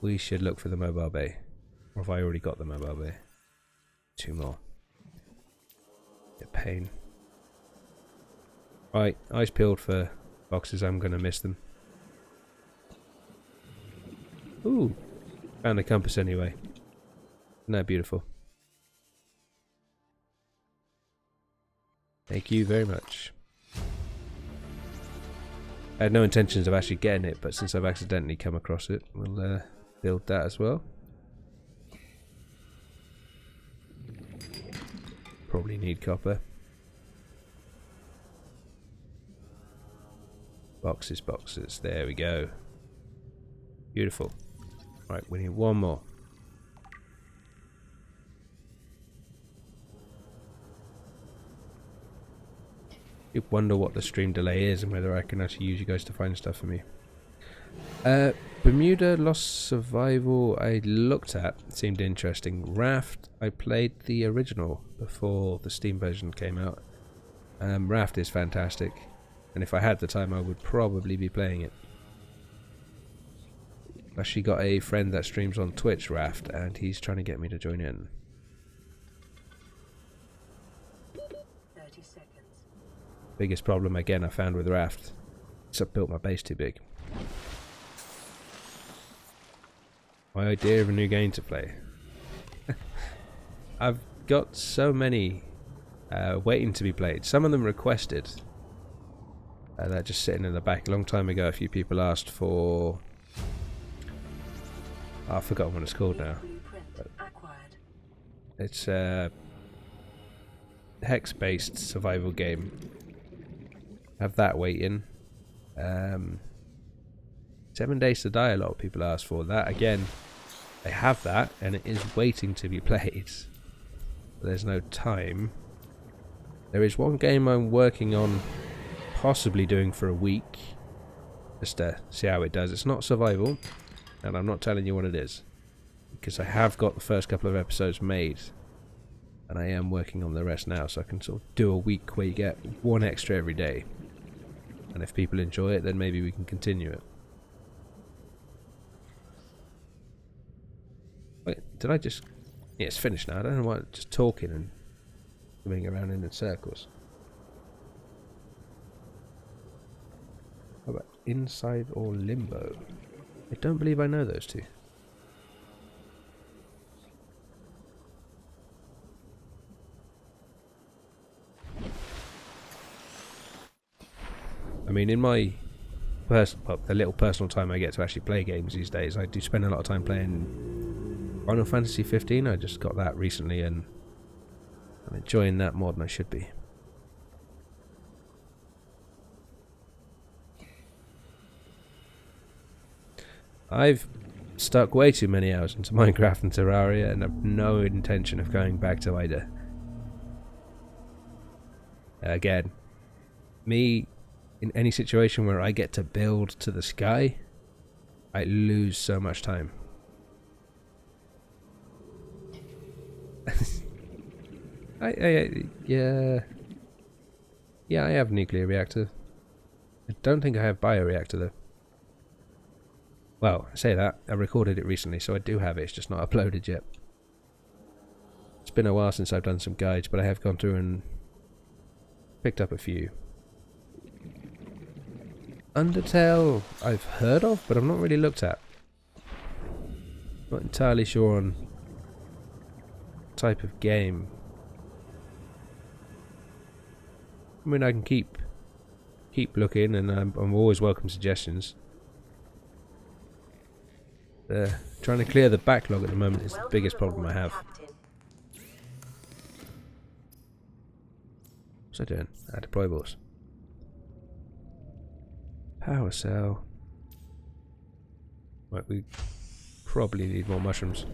We should look for the mobile bay. Or have I already got the mobile bay? 2 more. A pain. Right, eyes peeled for boxes. I'm gonna miss them. Ooh, found a compass anyway. Isn't that beautiful? Thank you very much. I had no intentions of actually getting it, but since I've accidentally come across it, we'll build that as well. Probably need copper. Boxes, boxes. There we go. Beautiful. Right, we need 1 more. You wonder what the stream delay is and whether I can actually use you guys to find stuff for me. Bermuda Lost Survival I looked at. It seemed interesting. Raft, I played the original before the Steam version came out. Raft is fantastic. And if I had the time I would probably be playing it. I've actually got a friend that streams on Twitch, Raft, and he's trying to get me to join in. 30 seconds. Biggest problem again I found with Raft is I've built my base too big. My idea of a new game to play. I've got so many waiting to be played. Some of them requested. They're just sitting in the back. A long time ago a few people asked for... Oh, I've forgotten what it's called now. It's a hex-based survival game. Have that waiting. 7 Days to Die, a lot of people ask for that. Again, I have that, and it is waiting to be played. There's no time. There is one game I'm working on, possibly doing for a week, just to see how it does. It's not survival, and I'm not telling you what it is, because I have got the first couple of episodes made, and I am working on the rest now, so I can sort of do a week where you get 1 extra every day. And if people enjoy it, then maybe we can continue it. Wait, did I just... Yeah, it's finished now. I don't know why, just talking and moving around in circles. How about Inside or Limbo? I don't believe I know those two. I mean, in my the little personal time I get to actually play games these days, I do spend a lot of time playing Final Fantasy 15. I just got that recently, and I'm enjoying that more than I should be. I've stuck way too many hours into Minecraft and Terraria, and have no intention of going back to either. Again, me... in any situation where I get to build to the sky, I lose so much time. Yeah, I have a nuclear reactor. I don't think I have bioreactor though. Well, I say that, I recorded it recently, so I do have it, it's just not uploaded yet. It's been a while since I've done some guides, but I have gone through and picked up a few. Undertale I've heard of, but I've not really looked at. Not entirely sure on type of game. I mean, I can keep looking, and I'm always welcome suggestions. Trying to clear the backlog at the moment is the biggest problem I have. What's I doing? Deployables. Power cell. Right, we probably need more mushrooms.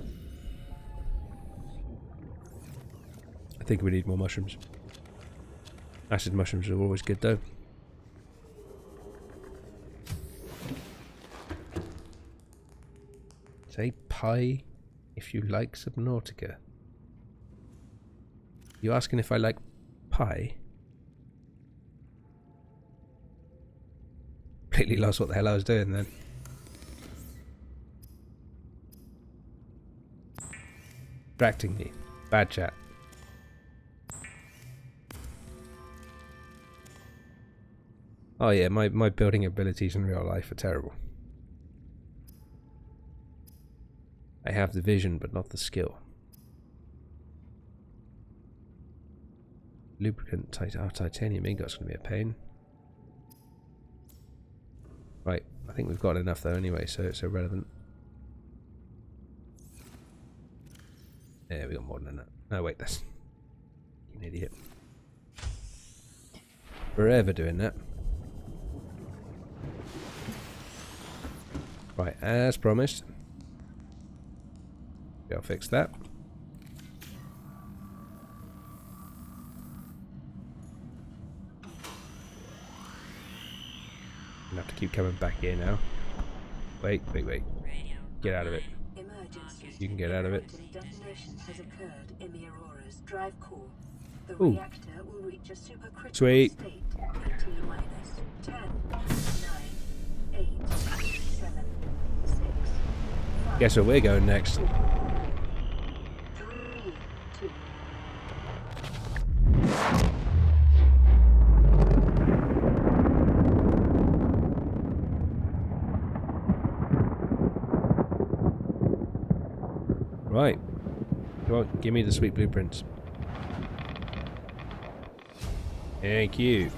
I think we need more mushrooms. Acid mushrooms are always good though. Say pie if you like Subnautica. You asking if I like pie? Completely lost what the hell I was doing then. Distracting me. Bad chat. Oh yeah, my building abilities in real life are terrible. I have the vision but not the skill. Lubricant, titanium ingot's going to be a pain. Right, I think we've got enough though anyway, so it's irrelevant. Yeah, we got more than that. No, wait, that's... You an idiot. Forever doing that. Right, as promised. I'll fix that. I'm gonna have to keep coming back here now. Wait. Get out of it. You can get out of it. Detonation has occurred in the Aurora's drive core. The Ooh. reactor will reach a supercritical Sweet. state in T-minus 10, 9, 8, 7, 6, 5, Guess where we're going next. 3, 2. Right. Come on, give me the sweet blueprints. Thank you.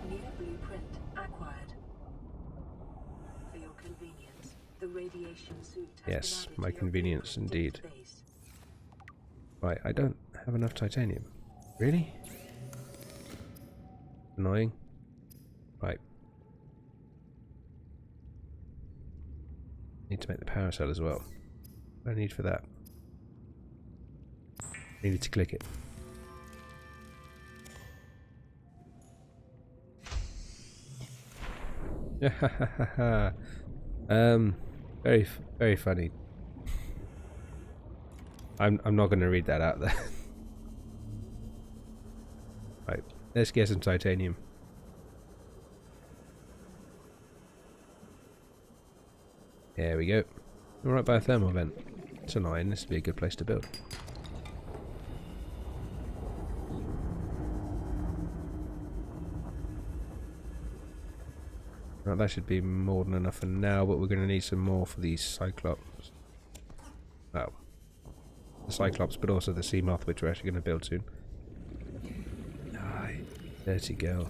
New blueprint acquired. For your convenience, the radiation suit has Yes, been added my to your convenience blueprint indeed. database. Right, I don't have enough titanium. Really? Annoying. Right. Need to make the power cell as well. What do I need for that? Needed to click it. Very funny. I'm not going to read that out there. Right, let's get some titanium. There we go. We're right by a thermal vent. It's annoying. This would be a good place to build. Right, that should be more than enough for now, but we're going to need some more for these Cyclops. Well, the Cyclops, but also the sea moth, which we're actually going to build soon. Aye, dirty girl.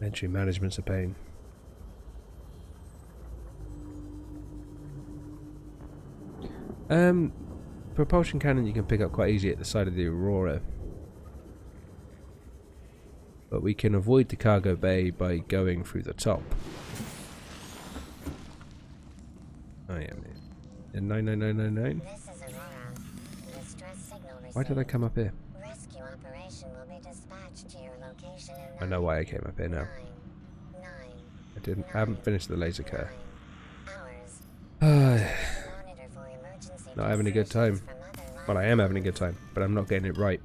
Inventory management's a pain. Propulsion cannon you can pick up quite easy at the side of the Aurora. But we can avoid the cargo bay by going through the top. Oh yeah, 99999. This is Aurora. Distress signal received. Why did I come up here? Rescue operation will be dispatched to your location in I know why I came up here now. 9 I haven't finished the laser car. hours. Not Monitor for emergency having a good time. from other Well, I am having a good time, but I'm not getting it right.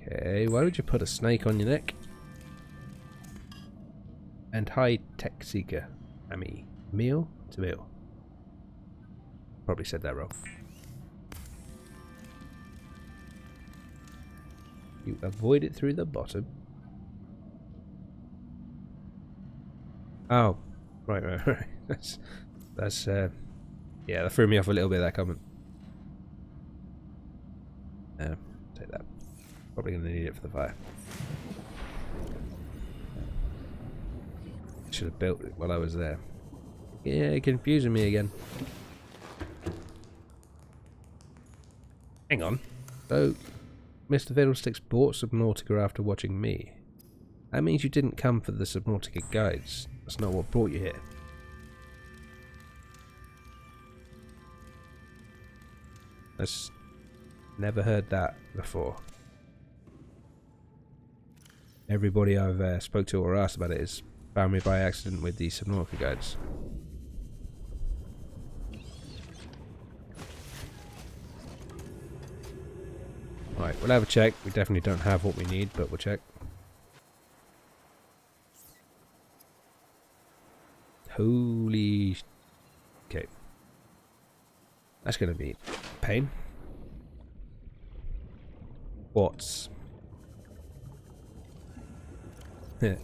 Okay, why would you put a snake on your neck? And high tech seeker. I mean, meal to meal. Probably said that wrong. You avoid it through the bottom. Oh, right. That's yeah, that threw me off a little bit, that comment. Take that. Probably gonna need it for the fire. Should have built it while I was there. Yeah, confusing me again. Hang on. So, Mr. Fiddlesticks bought Subnautica after watching me. That means you didn't come for the Subnautica guides. That's not what brought you here. I've never heard that before. Everybody I've spoke to or asked about it has found me by accident with the Subnautica guides. Right, we'll have a check. We definitely don't have what we need, but we'll check. Holy... Okay. That's going to be pain. What's...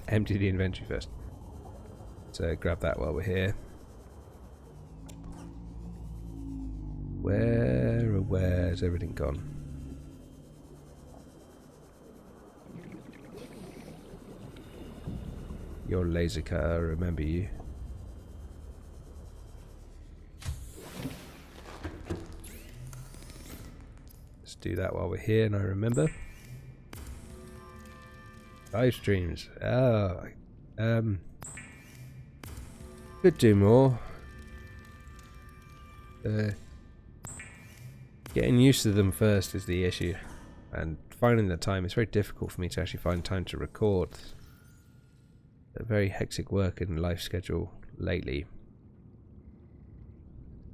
Empty the inventory first. So grab that while we're here. Where's everything gone? Your laser cutter, I remember you. Let's do that while we're here, and I remember. Live streams. Oh, could do more. Getting used to them first is the issue, and finding the time. It's very difficult for me to actually find time to record. A very hectic work and life schedule lately.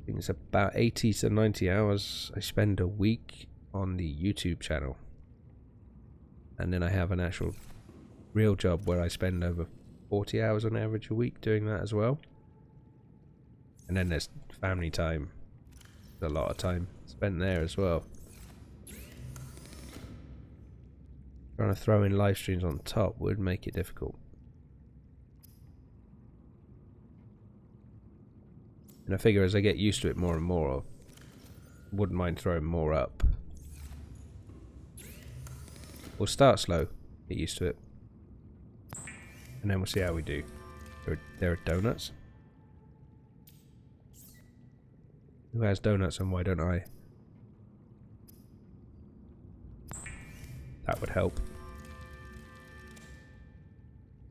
I think it's about 80 to 90 hours I spend a week on the YouTube channel, and then I have an actual real job where I spend over 40 hours on average a week doing that as well. And then there's family time. There's a lot of time spent there as well. Trying to throw in live streams on top would make it difficult. And I figure as I get used to it more and more, I wouldn't mind throwing more up. We'll start slow, get used to it, and then we'll see how we do. There are donuts. Who has donuts and why don't I? That would help.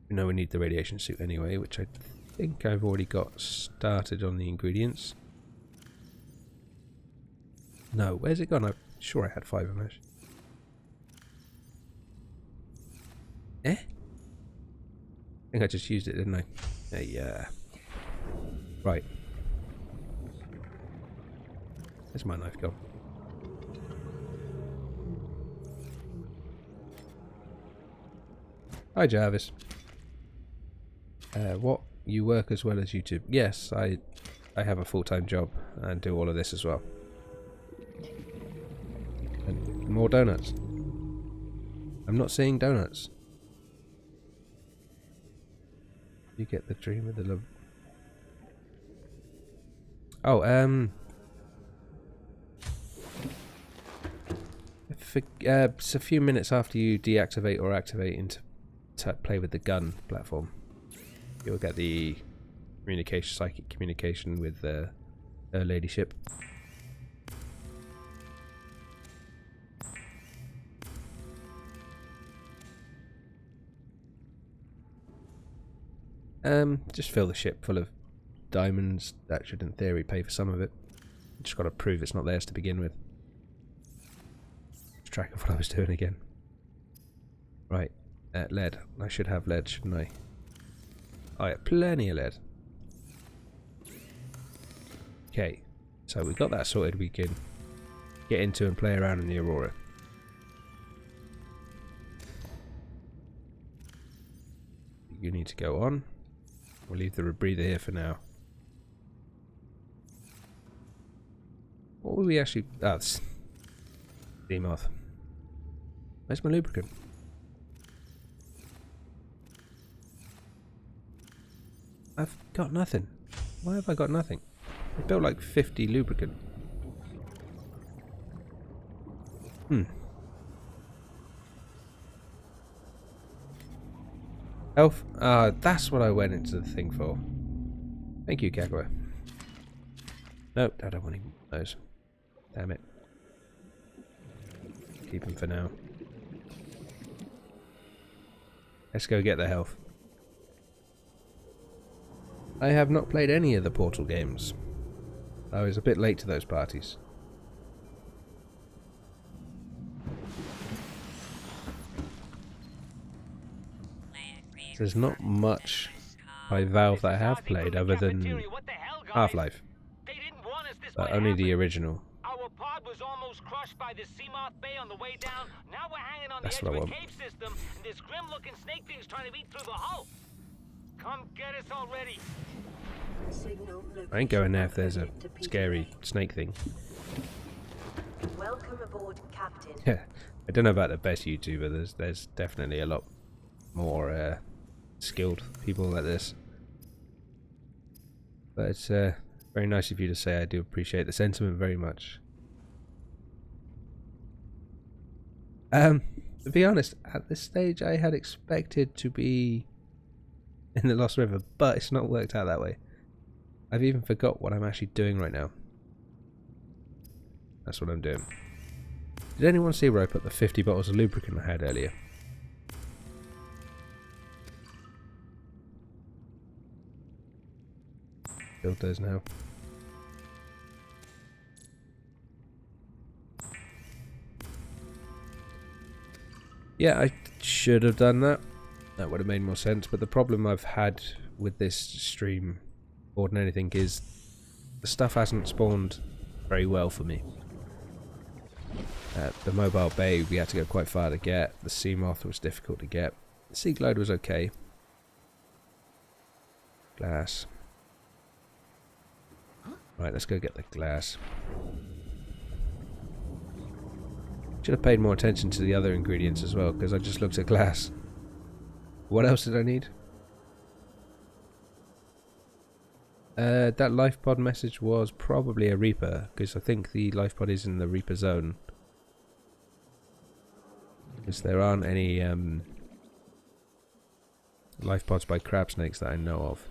You know we need the radiation suit anyway, which I think I've already got started on the ingredients. No, where's it gone? I'm sure I had 5 of those. I think I just used it, didn't I? Yeah. Right. Where's my knife gone? Hi Jarvis. What? You work as well as YouTube? Yes, I have a full-time job and do all of this as well. And more donuts. I'm not seeing donuts. You get the dream of the love. Oh, it's a few minutes after you deactivate or activate into play with the gun platform. You'll get the psychic communication with her ladyship. Just fill the ship full of diamonds. That should, in theory, pay for some of it. Just got to prove it's not theirs to begin with. Lost track of what I was doing again. Right, lead. I should have lead, shouldn't I? Oh yeah, plenty of lead. Okay, so we've got that sorted. We can get into and play around in the Aurora. You need to go on. We'll leave the rebreather here for now. What will we actually... Ah, steam off. Where's my lubricant? I've got nothing. Why have I got nothing? I built like 50 lubricant. Health? Ah, that's what I went into the thing for. Thank you, Kakua. Nope, I don't want any of those. Damn it. Keep them for now. Let's go get the health. I have not played any of the Portal games. I was a bit late to those parties. There's not much by Valve that I have played other than Half-Life. But only the original. Our pod was almost crushed by the Seamoth Bay on the way down. Now we're hanging on the That's edge what I of a want. cave system, and this grim-looking snake thing's trying to eat through the hull. Come get us already. Signal I ain't going there if location there's a upgraded to scary PDA. snake thing. Welcome aboard, Captain. Yeah, I don't know about the best YouTuber. There's definitely a lot more skilled people like this. But it's very nice of you to say. I do appreciate the sentiment very much. To be honest, at this stage I had expected to be in the Lost River, but it's not worked out that way. I've even forgot what I'm actually doing right now. That's what I'm doing. Did anyone see where I put the 50 bottles of lubricant I had earlier? Build those now. Yeah, I should have done that. That would have made more sense, but the problem I've had with this stream more than anything is the stuff hasn't spawned very well for me. The mobile bay we had to go quite far to get. The Seamoth was difficult to get. The Sea Glide was okay. Glass. Right, let's go get the glass. Should have paid more attention to the other ingredients as well, because I just looked at glass. What else did I need? That life pod message was probably a Reaper, because I think the life pod is in the Reaper zone. Because there aren't any life pods by crab snakes that I know of.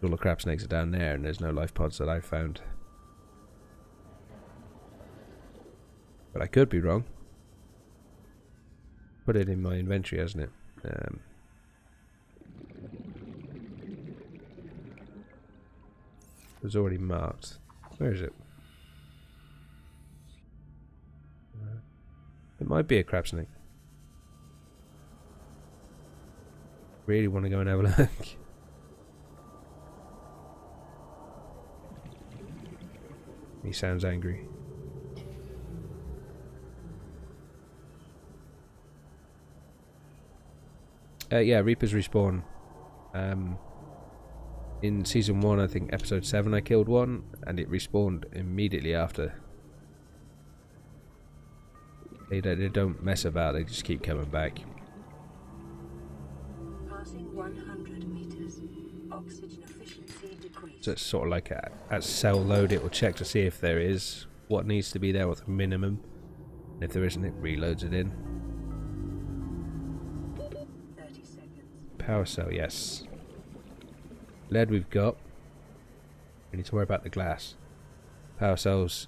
All the crab snakes are down there, and there's no life pods that I've found. But I could be wrong. Put it in my inventory, hasn't it? It was already marked. Where is it? It might be a crab snake. Really want to go and have a look. He sounds angry. Yeah, Reapers respawn. In season 1, I think episode 7, I killed one, and it respawned immediately after. They don't mess about, they just keep coming back. Passing 100 meters. Oxygen efficiency decreased. So it's sort of like at cell load, it will check to see if there is what needs to be there with the minimum. And if there isn't, it reloads it in. 30 seconds. Power cell, yes. Lead we've got. We need to worry about the glass. Power cells,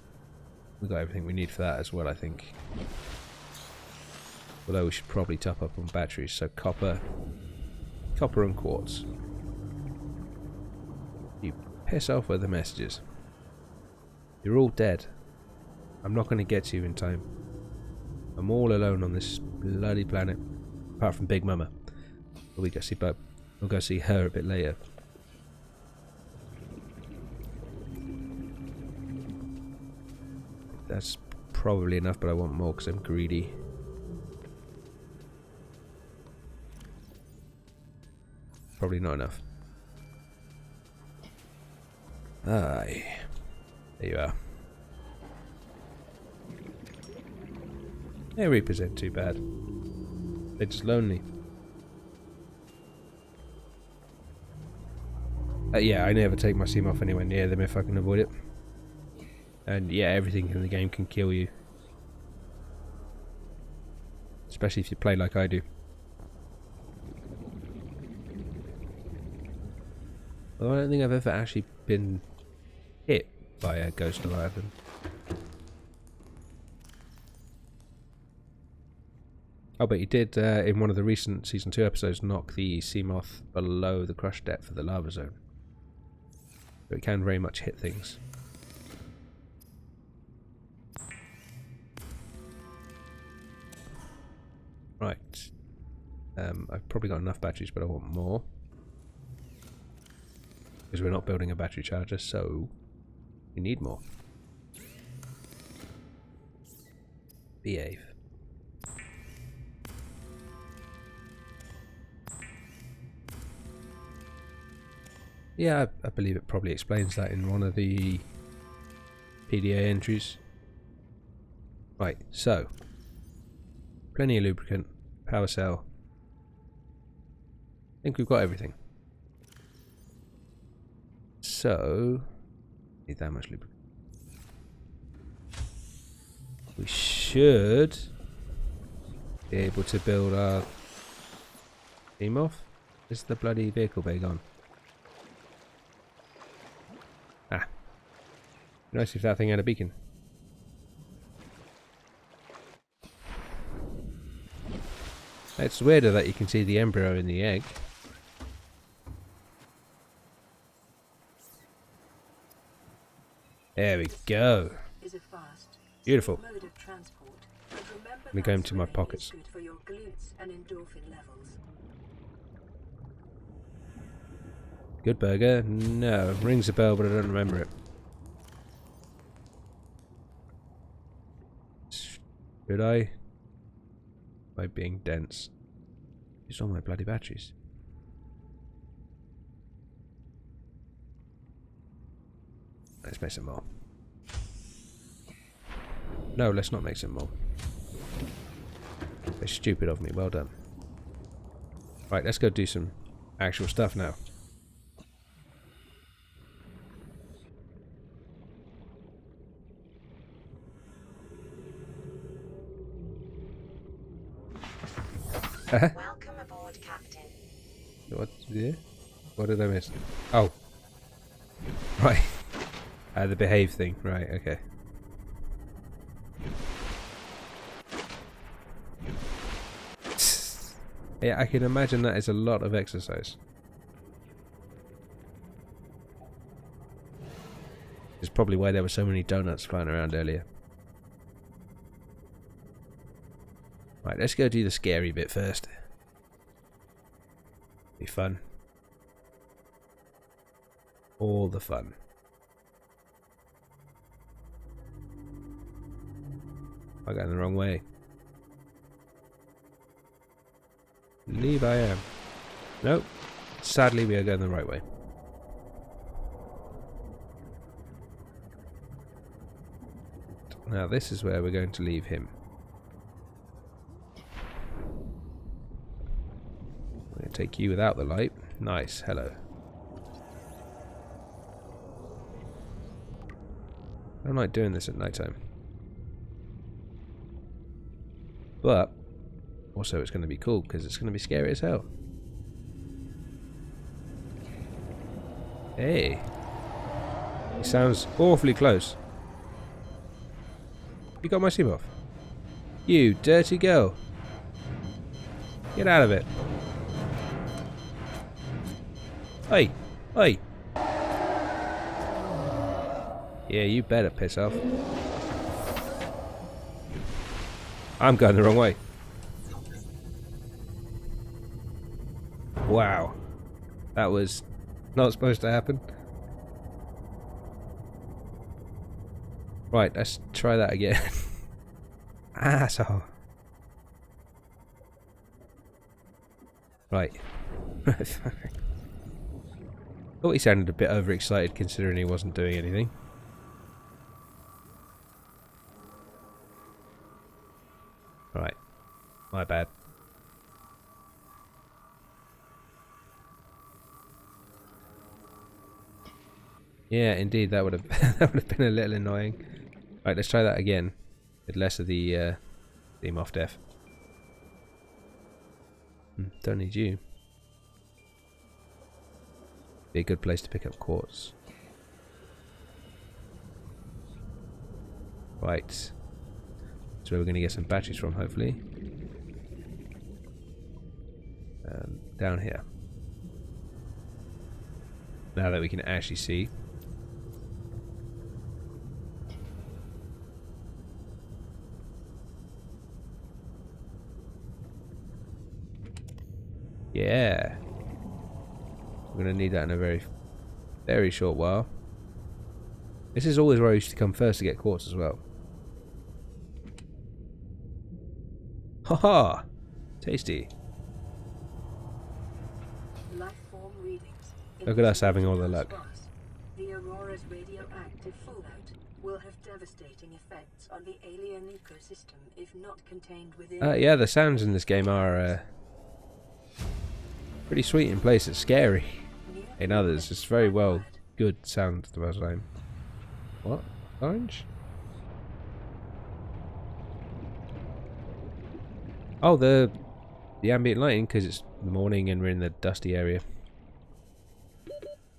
we've got everything we need for that as well, I think. Although we should probably top up on batteries, so copper and quartz. You piss off with the messages. You're all dead. I'm not going to get to you in time. I'm all alone on this bloody planet, apart from Big Mama. We'll go see her a bit later. That's probably enough, but I want more because I'm greedy. Probably not enough. Aye. There you are. Their Reapers ain't too bad. They're just lonely. Yeah, I never take my Seamoth anywhere near them if I can avoid it. And yeah, everything in the game can kill you. Especially if you play like I do. Although I don't think I've ever actually been hit by a Ghost of Ireland. Oh, but he did, in one of the recent Season 2 episodes, knock the Seamoth below the crush depth of the lava zone. So it can very much hit things. Right. I've probably got enough batteries, but I want more. Because we're not building a battery charger, so we need more. Behave. Yeah, I believe it probably explains that in one of the PDA entries. Right, so plenty of lubricant, power cell. I think we've got everything. So, need that much lubricant. We should be able to build our team off. Is the bloody vehicle bay gone? Ah. Nice if that thing had a beacon. It's weirder that you can see the embryo in the egg. There we go. Is a fast, Beautiful. mode of transport, but remember Let me go that into my swimming pockets. is good for your glutes and endorphin levels. Good burger? No. Rings a bell, but I don't remember it. Should I? By being dense. Use all my bloody batteries. Let's make some more. No, let's not make some more. That's stupid of me. Well done. Right, let's go do some actual stuff now. Welcome aboard, Captain. What? Yeah? What did I miss? Oh. Right. The behave thing. Right, okay. Yeah, I can imagine that is a lot of exercise. It's probably why there were so many donuts flying around earlier. Right, let's go do the scary bit first. Be fun. All the fun. I got in the wrong way. Believe I am. Nope. Sadly, we are going the right way. Now, this is where we're going to leave him. I'm going to take you without the light. Nice. Hello. I don't like doing this at night time. But also it's going to be cool because it's going to be scary as hell. Hey. He sounds awfully close. You got my sim off? You dirty girl. Get out of it. Hey. Hey. Yeah, you better piss off. I'm going the wrong way. Wow. That was not supposed to happen. Right, let's try that again. Asshole. Right. Thought he sounded a bit overexcited considering he wasn't doing anything. Right. My bad. Yeah, indeed, that would have that would have been a little annoying. Right, let's try that again with less of the theme off def. Don't need you. Be a good place to pick up quartz. Right. That's where we're going to get some batteries from, hopefully. down here. Now that we can actually see. Yeah. We're going to need that in a very, very short while. This is always where I used to come first to get quartz as well. Haha! Tasty. Life-form readings. Look at us having all the luck. The Aurora's radioactive fallout will have devastating effects on the alien ecosystem if not contained within... Yeah, the sounds in this game are pretty sweet in places, scary in others. It's very well good sound design. What? Orange? Oh, the ambient lighting, because it's the morning and we're in the dusty area.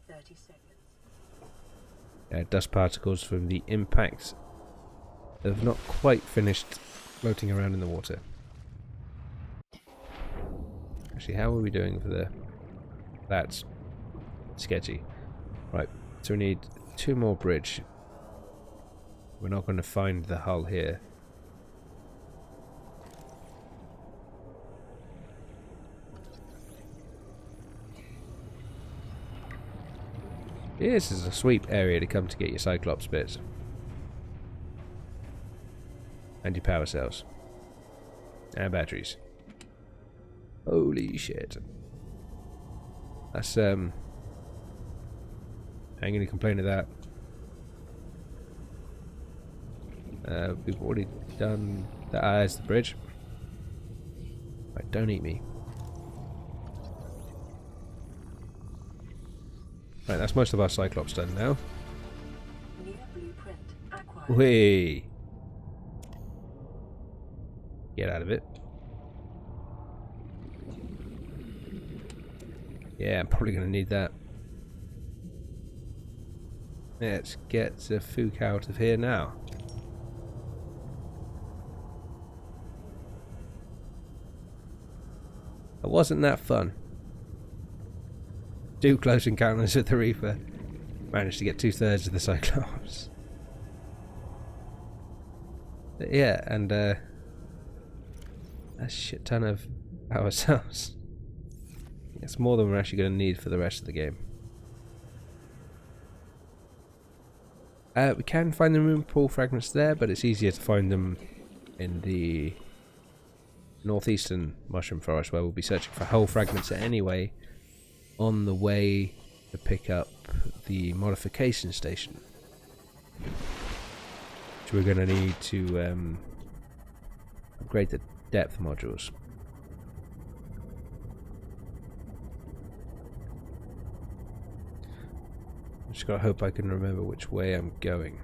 30 seconds. Dust particles from the impact have not quite finished floating around in the water. Actually, how are we doing for the... That's sketchy. Right, so we need 2 more bridge. We're not going to find the hull here. This is a sweet area to come to get your Cyclops bits. And your power cells. And batteries. Holy shit. That's, I ain't gonna complain of that. We've already done that. There's the bridge. Right, don't eat me. Right, that's most of our Cyclops done now. New blueprint acquired. Whee! Get out of it. Yeah, I'm probably going to need that. Let's get the Fook out of here now. It wasn't that fun. 2 close encounters with the Reaper. Managed to get 2/3 of the Cyclops. But yeah, and a shit ton of power cells. It's more than we're actually going to need for the rest of the game. We can find the moon pool fragments there, but it's easier to find them in the northeastern mushroom forest, where we'll be searching for hull fragments anyway, on the way to pick up the modification station, which we're going to need to upgrade the depth modules. Just gotta hope I can remember which way I'm going.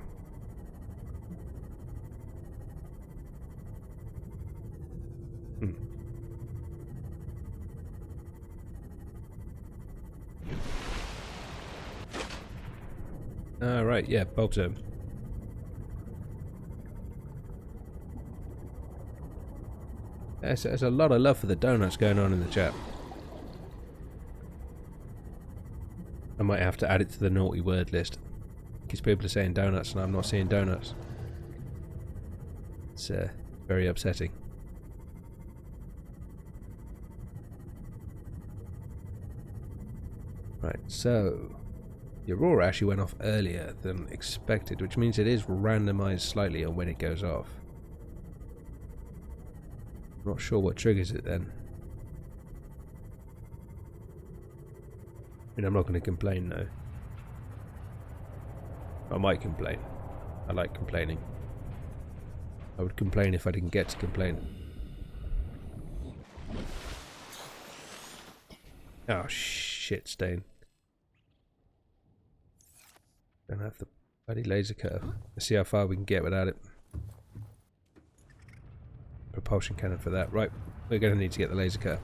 Right, yeah, bulb zone. There's a lot of love for the donuts going on in the chat. I might have to add it to the naughty word list, because people are saying donuts and I'm not seeing donuts. It's very upsetting. Right, so the Aurora actually went off earlier than expected, which means it is randomized slightly on when it goes off. Not sure what triggers it then. I mean, I'm not going to complain though. I might complain. I like complaining. I would complain if I didn't get to complain. Oh shit, stain. Don't have the bloody laser curve. Let's see how far we can get without it. Propulsion cannon for that. Right, we're going to need to get the laser curve.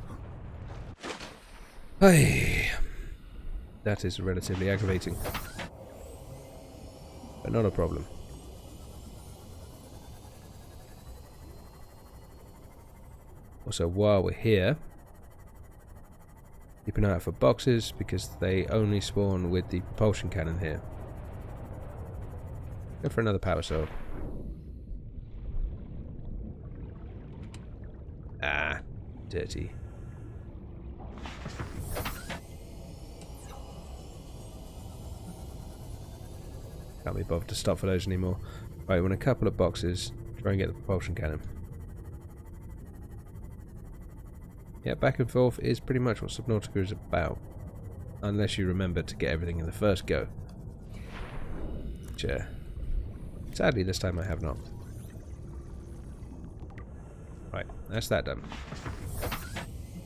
Hey, that is relatively aggravating, but not a problem. Also, while we're here, Keep an eye out for boxes because they only spawn with the propulsion cannon here. Go for another power cell. Ah, dirty. Can't be bothered to stop for those anymore. Right, we want a couple of boxes. Try and get the propulsion cannon. Yeah, back and forth is pretty much what Subnautica is about. Unless you remember to get everything in the first go. Which, sadly, this time I have not. Right, that's that done.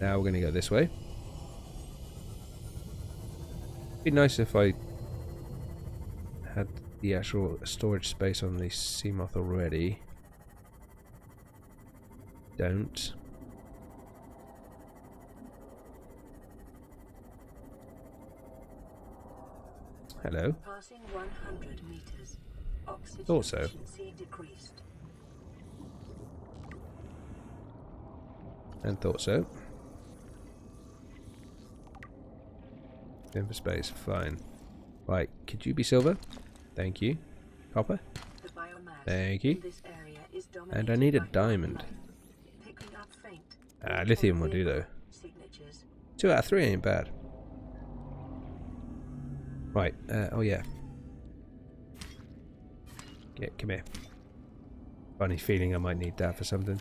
Now we're going to go this way. It'd be nice if I had the actual storage space on the Seamoth already. Don't. Hello. Passing 100 meters. Oxygen Thought so. efficiency decreased. And thought so. In for space, fine. Right, could you be silver? Thank you. Copper? The biomass Thank in you. this area is And I need a dominated by diamond. light. Picking up faint Lithium will do though. signatures. 2 out of 3 ain't bad. Right, oh yeah. Yeah, come here. Funny feeling I might need that for something.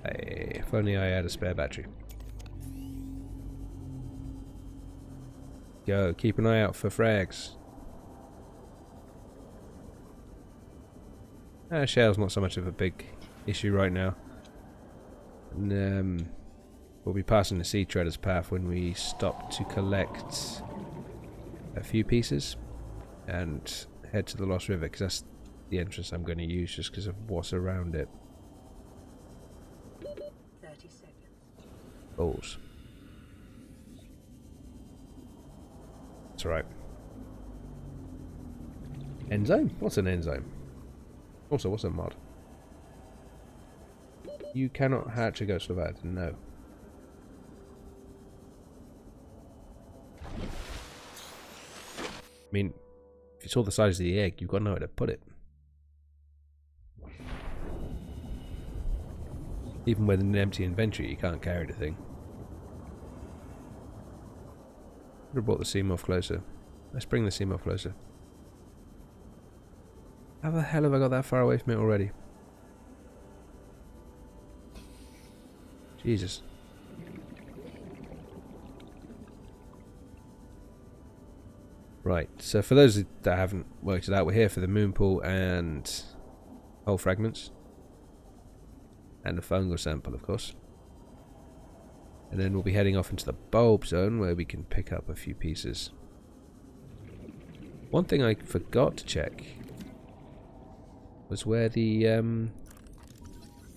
Hey, if only I had a spare battery. Go, keep an eye out for frags. Shell's not so much of a big issue right now. And, we'll be passing the Sea Treader's path when we stop to collect a few pieces and head to the Lost River, because that's the entrance I'm going to use just because of what's around it. 30 seconds. Balls. That's right. Enzyme? What's an enzyme? Also, what's a mod? You cannot hatch a ghost leviathan, no. I mean, if you saw the size of the egg, you've got to know where to put it. Even with an empty inventory, you can't carry the thing. Could have brought the Seamoth closer. Let's bring the Seamoth closer. How the hell have I got that far away from it already? Jesus. Right, so for those that haven't worked it out, we're here for the moon pool and hull fragments. And a fungal sample, of course. And then we'll be heading off into the bulb zone where we can pick up a few pieces. One thing I forgot to check was where the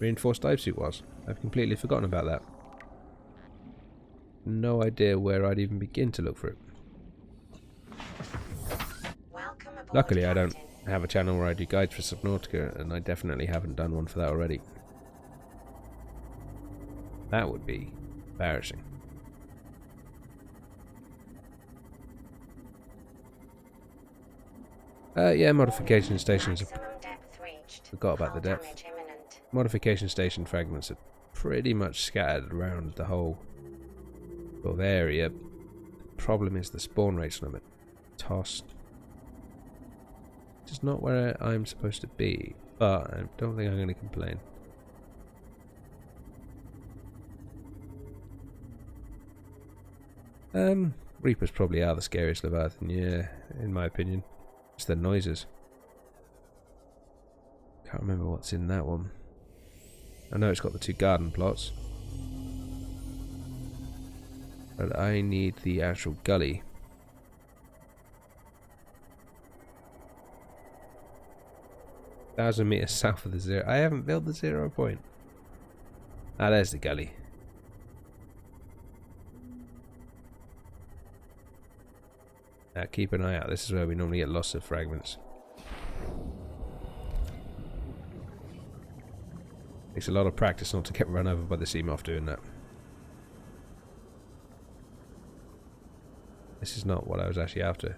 reinforced dive suit was. I've completely forgotten about that. No idea where I'd even begin to look for it. Luckily I don't have a channel where I do guides for Subnautica, and I definitely haven't done one for that already. That would be embarrassing. Yeah, modification stations. Forgot about the depth. Modification station fragments are pretty much scattered around the whole sort of area. The problem is the spawn rates on them are tossed. It's not where I'm supposed to be, but I don't think I'm going to complain. Reapers probably are the scariest Leviathan, yeah, in my opinion. It's the noises. Can't remember what's in that one. I know it's got the 2 garden plots. But I need the actual gully. Thousand meters south of the zero. I haven't built the 0 point. Ah, there's the gully. Now keep an eye out. This is where we normally get lots of fragments. Takes a lot of practice not to get run over by the sea moth doing that. This is not what I was actually after.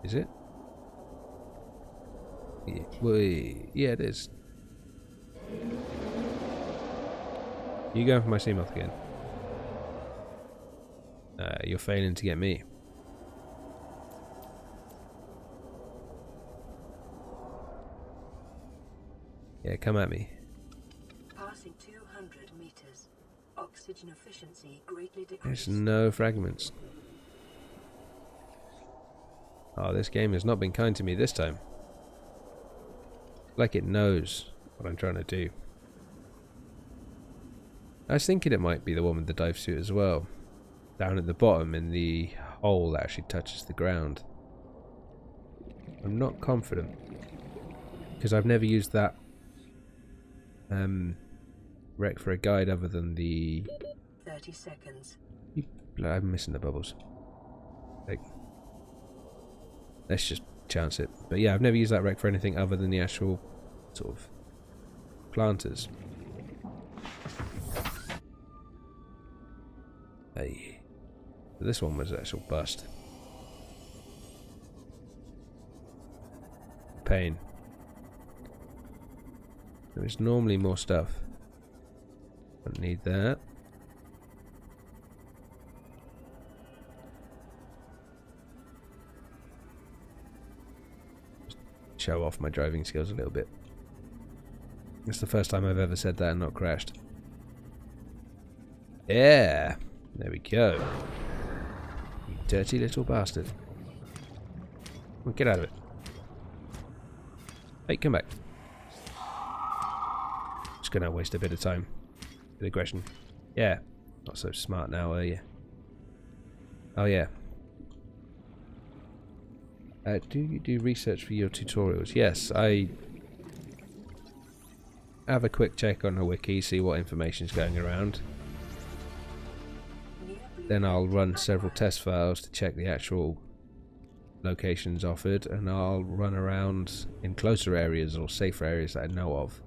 Is it? Yeah, yeah, it is. You going for my sea moth again? You're failing to get me. Yeah, come at me. Passing 200 meters. Oxygen efficiency greatly decreased. There's no fragments. Oh, this game has not been kind to me this time. Like it knows what I'm trying to do. I was thinking it might be the one with the dive suit as well. Down at the bottom in the hole that actually touches the ground. I'm not confident. Because I've never used that wreck for a guide other than the... 30 seconds. I'm missing the bubbles. Like, let's just chance it. But yeah, I've never used that wreck for anything other than the actual sort of planters. Hey, this one was an actual bust. Pain. There is normally more stuff. Don't need that. Just show off my driving skills a little bit. It's the first time I've ever said that and not crashed. Yeah! There we go. You dirty little bastard. Well, get out of it. Hey, come back. Just gonna waste a bit of time. Bit of aggression. Yeah. Not so smart now, are you? Oh, yeah. Do you do research for your tutorials? Yes, I have a quick check on the wiki, see what information's going around. Then I'll run several test files to check the actual locations offered, and I'll run around in closer areas or safer areas that I know of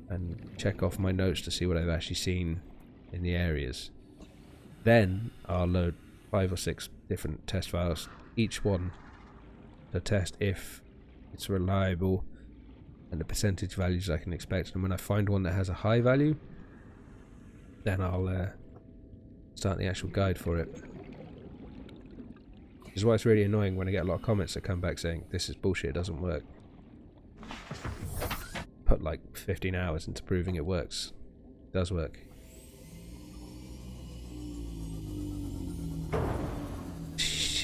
and check off my notes to see what I've actually seen in the areas. Then I'll load 5 or 6 different test files, each one to test if it's reliable and the percentage values I can expect. And when I find one that has a high value, then I'll start the actual guide for it. Which is why it's really annoying when I get a lot of comments that come back saying this is bullshit, it doesn't work. Put like 15 hours into proving it works. It does work.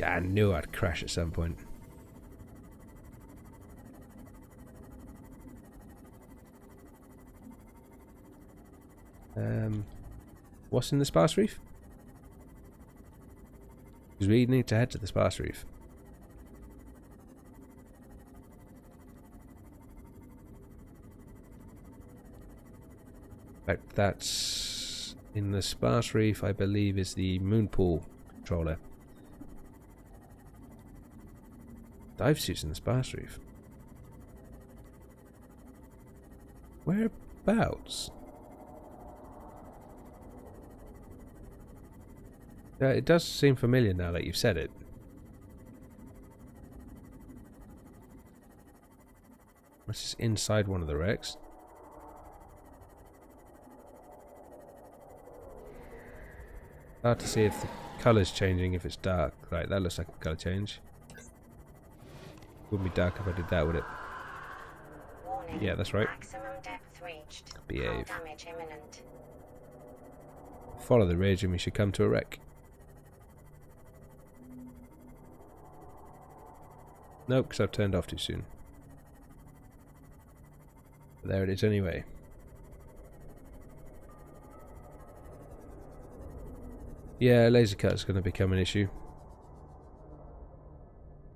I knew I'd crash at some point. What's in the sparse reef? Because we need to head to the sparse reef. In fact, that's in the sparse reef, I believe, is the moon pool controller. Dive suits in the sparse reef. Whereabouts? It does seem familiar now that you've said it. This is inside one of the wrecks. Hard to see if the colour's changing if it's dark. Right, that looks like a colour change. Wouldn't be dark if I did that, would it? Warning. Yeah, that's right. Maximum depth reached. Behave. Hull damage imminent. Follow the ridge and we should come to a wreck. Nope, because I've turned off too soon. But there it is anyway. Yeah, laser cut is going to become an issue.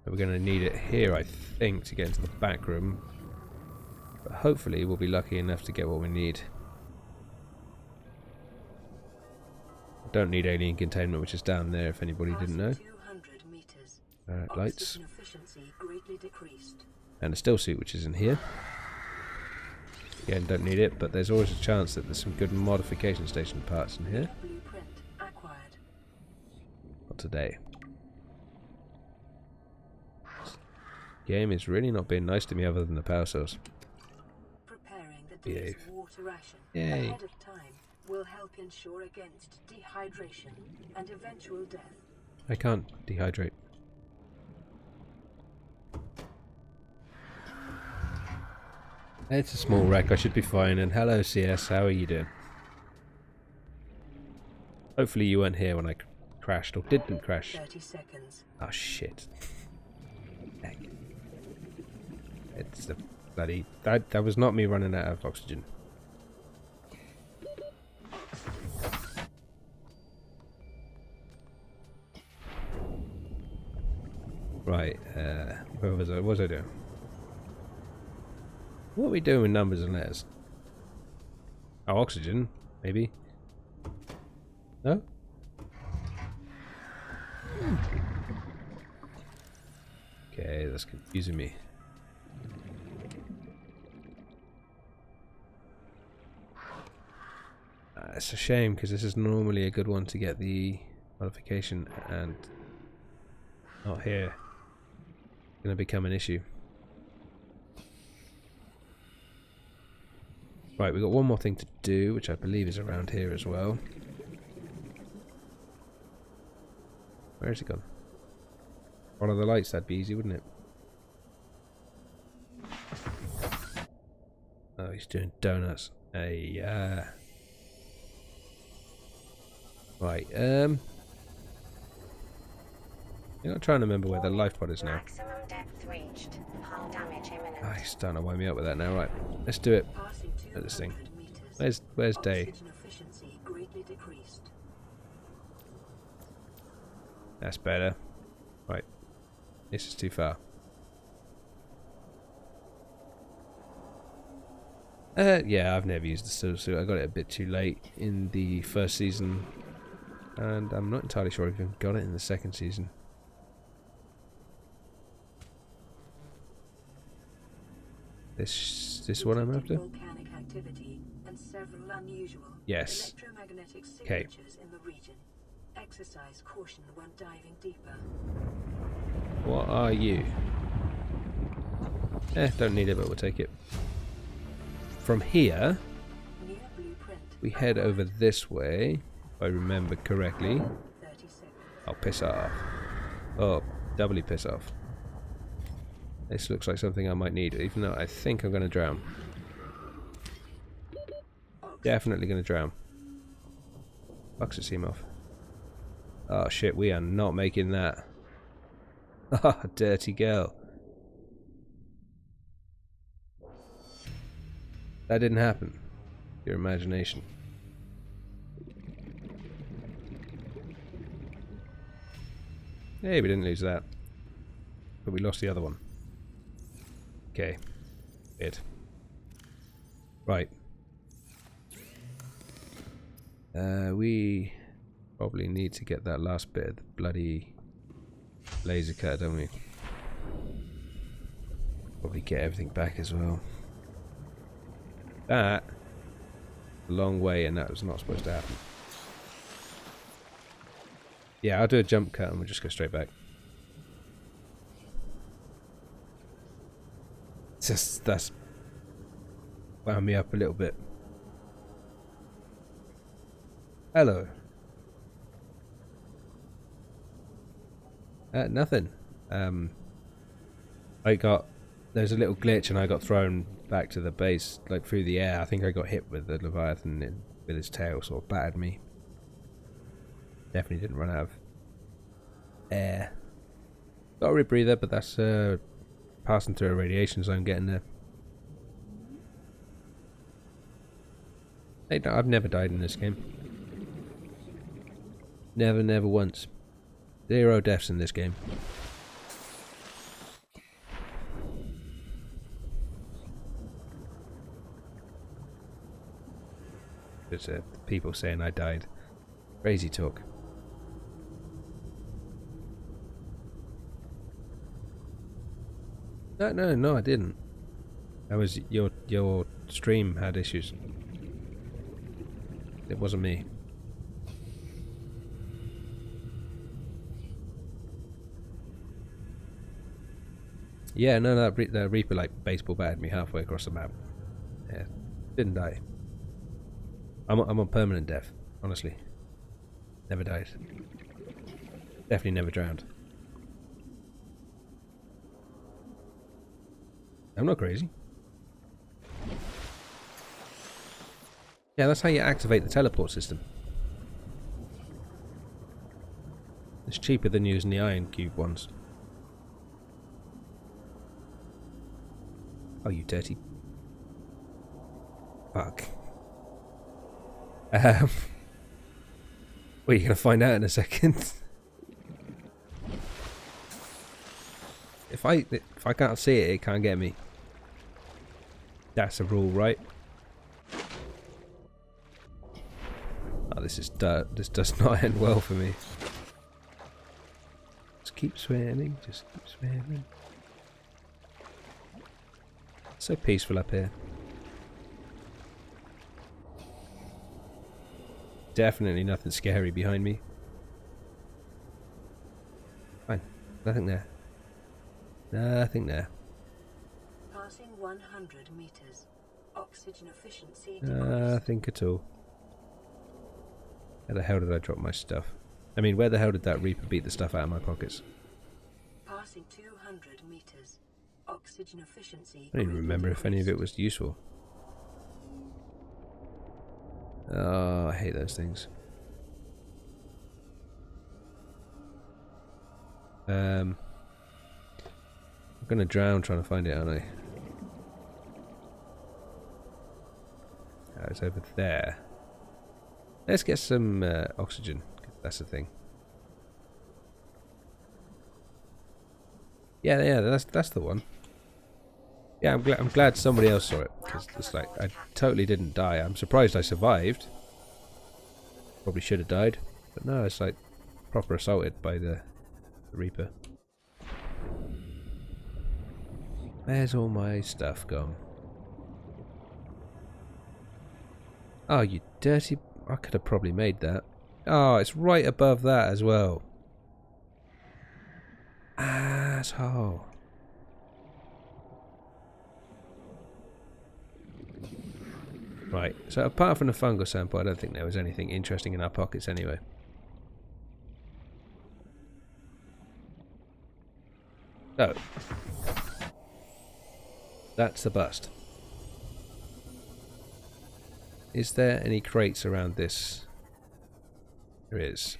We're going to need it here, I think, to get into the back room. But hopefully we'll be lucky enough to get what we need. I don't need alien containment, which is down there if anybody didn't know. Lights. And a still suit, which is in here. Again, don't need it, but there's always a chance that there's some good modification station parts in here. Blueprint acquired. Not today. Game is really not being nice to me other than the power source. Preparing the day's Behave. water ration Yay. ahead of time will help ensure against dehydration and eventual death. I can't dehydrate. It's a small wreck, I should be fine. And hello CS, how are you doing? Hopefully you weren't here when I crashed, or didn't crash. 30 seconds. Oh shit. Heck. It's the bloody... That was not me running out of oxygen. Right, where was I? What was I doing? What are we doing with numbers and letters? Oh, oxygen, maybe. No? Okay, that's confusing me. It's a shame because this is normally a good one to get the modification, and not here. Going to become an issue. Right, we've got one more thing to do, which I believe is around here as well. Where has it gone? Follow the lights, that'd be easy, wouldn't it? Oh, he's doing donuts. Hey, right, I'm trying to remember where the life pod is now. Maximum depth reached. Hull damage imminent. Oh, he's starting to wind me up with that now. Right, let's do it. Passing At this thing. 200 meters. Where's Day? Oxygen efficiency greatly decreased. That's better. Right, this is too far. Yeah, I've never used the suit. I got it a bit too late in the first season, and I'm not entirely sure I've even got it in the second season. This what I'm after? Volcanic activity and several unusual Yes. electromagnetic Okay. signatures in the region. Exercise caution when diving deeper. What are you? Don't need it, but we'll take it. From here, New blueprint. we head over this way, if I remember correctly. 30 seconds. Oh, piss off. Oh, doubly piss off. This looks like something I might need, even though I think I'm going to drown. Definitely going to drown. Oxygen seam off. Oh shit, we are not making that. Ah, dirty girl. That didn't happen. Your imagination. Hey, we didn't lose that. But we lost the other one. Okay. Weird. Right. We probably need to get that last bit of the bloody laser cutter, don't we? Probably get everything back as well. That a long way, and that was not supposed to happen. Yeah, I'll do a jump cut and we'll just go straight back. Just that's wound me up a little bit. Hello. Nothing. There's a little glitch and I got thrown back to the base, like through the air. I think I got hit with the Leviathan with his tail, sort of battered me. Definitely didn't run out of air. Got a rebreather, but that's passing through a radiation zone getting there. Hey, no, I've never died in this game. Never once. 0 deaths in this game. There's people saying I died. Crazy talk. No, I didn't. That was your stream had issues. It wasn't me. Yeah, no, that Reaper like baseball batted me halfway across the map. Yeah, didn't die. I'm on permanent death, honestly. Never died. Definitely never drowned. I'm not crazy. Yeah, that's how you activate the teleport system. It's cheaper than using the iron cube ones. Oh, you dirty fuck. Well, you're gonna find out in a second. If I can't see it, it can't get me. That's a rule, right? Oh, this is this does not end well for me. Just keep swimming, just keep swimming. So peaceful up here. Definitely nothing scary behind me. Fine. Nothing there. Nothing there. Passing 100 meters. Oxygen efficiency Nothing at all. Where the hell did I drop my stuff? I mean, where the hell did that Reaper beat the stuff out of my pockets? Passing 200 meters. Oxygen efficiency. I don't even remember if any of it was useful. Oh, I hate those things. I'm gonna drown trying to find it, aren't I? Oh, it's over there. Let's get some oxygen. That's the thing. Yeah, that's the one. Yeah, I'm glad somebody else saw it, because it's like I totally didn't die. I'm surprised I survived. Probably should have died, but no, it's like proper assaulted by the Reaper. Where's all my stuff gone? Oh, you dirty... I could have probably made that. Oh, it's right above that as well. Asshole. Right, so apart from the fungal sample, I don't think there was anything interesting in our pockets anyway. So, that's the bust. Is there any crates around this? There is.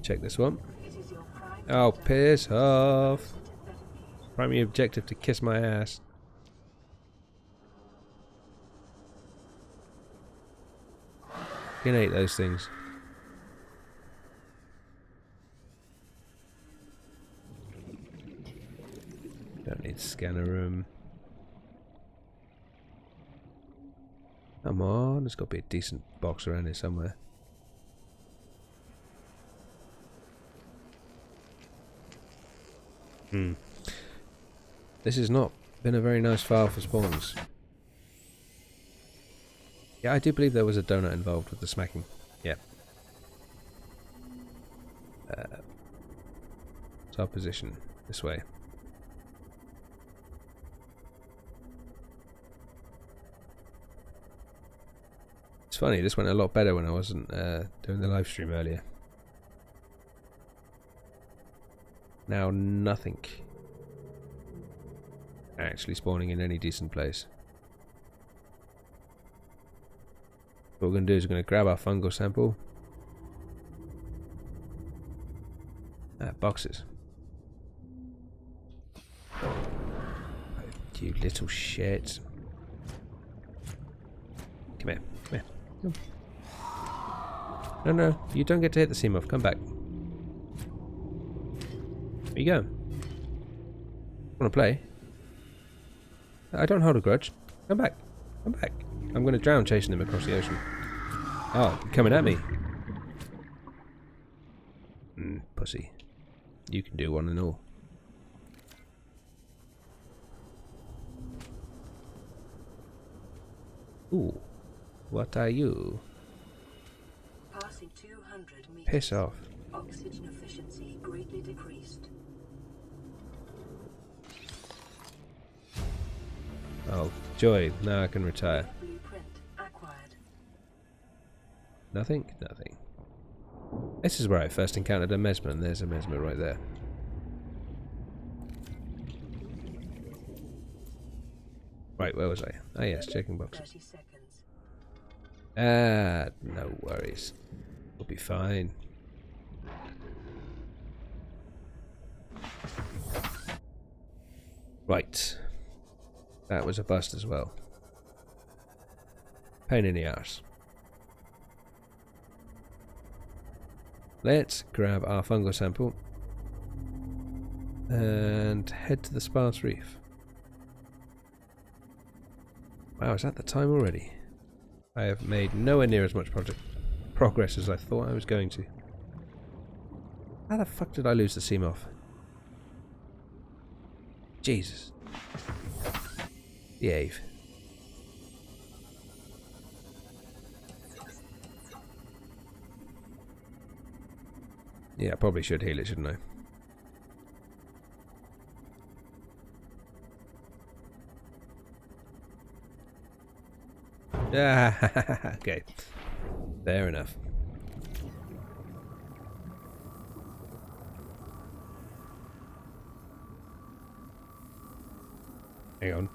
Check this one. Oh, piss off. Primary objective to kiss my ass. Can eat those things. Don't need scanner room. Come on, there's got to be a decent box around here somewhere. This has not been a very nice file for spawns. Yeah, I do believe there was a donut involved with the smacking. Yeah. It's our position. This way. It's funny, this went a lot better when I wasn't doing the live stream earlier. Now nothing actually spawning in any decent place. What we're going to do is we're going to grab our fungal sample. Boxes. Oh, you little shit. Come here, come here. Come. No, you don't get to hit the Seamoth. Come back. There you go. Want to play? I don't hold a grudge. Come back. Come back. I'm going to drown chasing him across the ocean. Oh, you're coming at me. Pussy. You can do one and all. Ooh. What are you? Passing 200 meters. Piss off. Oxygen efficiency greatly decreased. Oh, joy. Now I can retire. Blueprint acquired. Nothing? Nothing. This is where I first encountered a mesmer, and there's a mesmer right there. Right, where was I? Oh yes, checking box. 30 seconds. Ah, no worries. We'll be fine. Right. That was a bust as well. Pain in the arse. Let's grab our fungal sample and head to the sparse reef. Wow, is that the time already? I have made nowhere near as much progress as I thought I was going to. How the fuck did I lose the seam off? Jesus. Behave. Yeah, I probably should heal it, shouldn't I? Ah, okay. Fair enough. Hang on.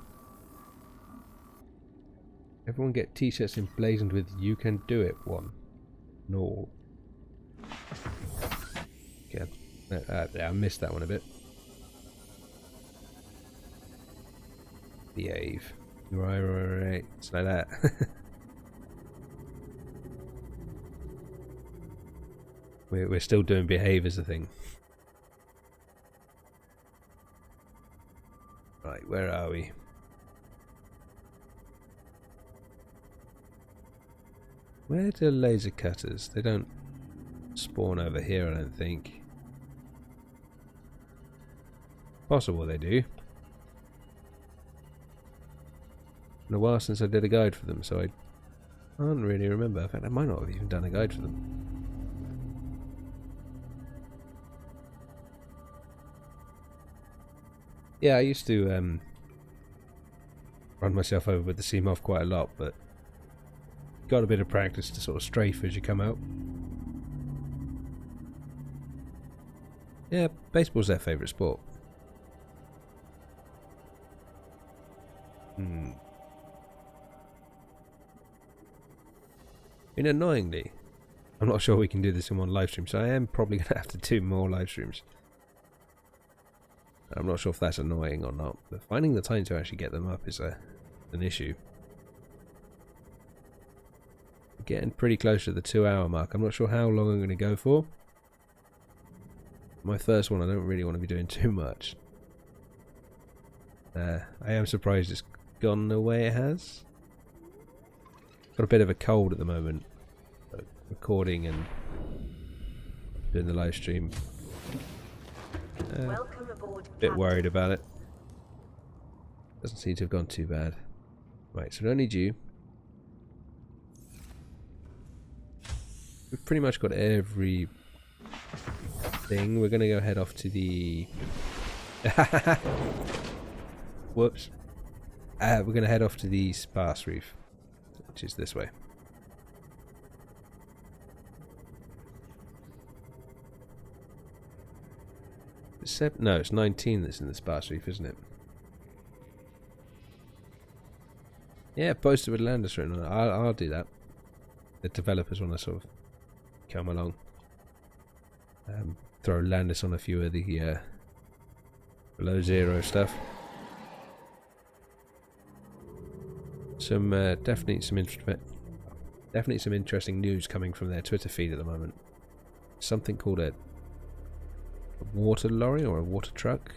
Everyone get t-shirts emblazoned with "You can do it" one. No. Okay. I missed that one a bit. Behave. Right. It's like that. We're still doing behave as a thing. Right, where are we? Where do laser cutters? They don't spawn over here, I don't think. Possible they do. Been a while since I did a guide for them, so I can't really remember. In fact, I might not have even done a guide for them. Yeah, I used to run myself over with the seam off quite a lot, but got a bit of practice to sort of strafe as you come out. Yeah, baseball's their favourite sport. And annoyingly, I'm not sure we can do this in one live stream, so I am probably going to have to do more live streams. I'm not sure if that's annoying or not, but finding the time to actually get them up is an issue. Getting pretty close to the 2-hour mark. I'm not sure how long I'm going to go for. My first one, I don't really want to be doing too much. I am surprised it's gone the way it has. Got a bit of a cold at the moment, recording and doing the live stream. Welcome aboard. Bit worried about it. Doesn't seem to have gone too bad. Right, so we don't need you. We've pretty much got every thing. We're going to go head off to the... Whoops. We're going to head off to the sparse reef, which is this way. No, it's 19 that's in the sparse reef, isn't it? Yeah, posted with Landis written on it. I'll do that. The developers want to sort of come along. Throw Landis on a few of the below zero stuff. Some definitely some interesting news coming from their Twitter feed at the moment. Something called a water lorry or a water truck.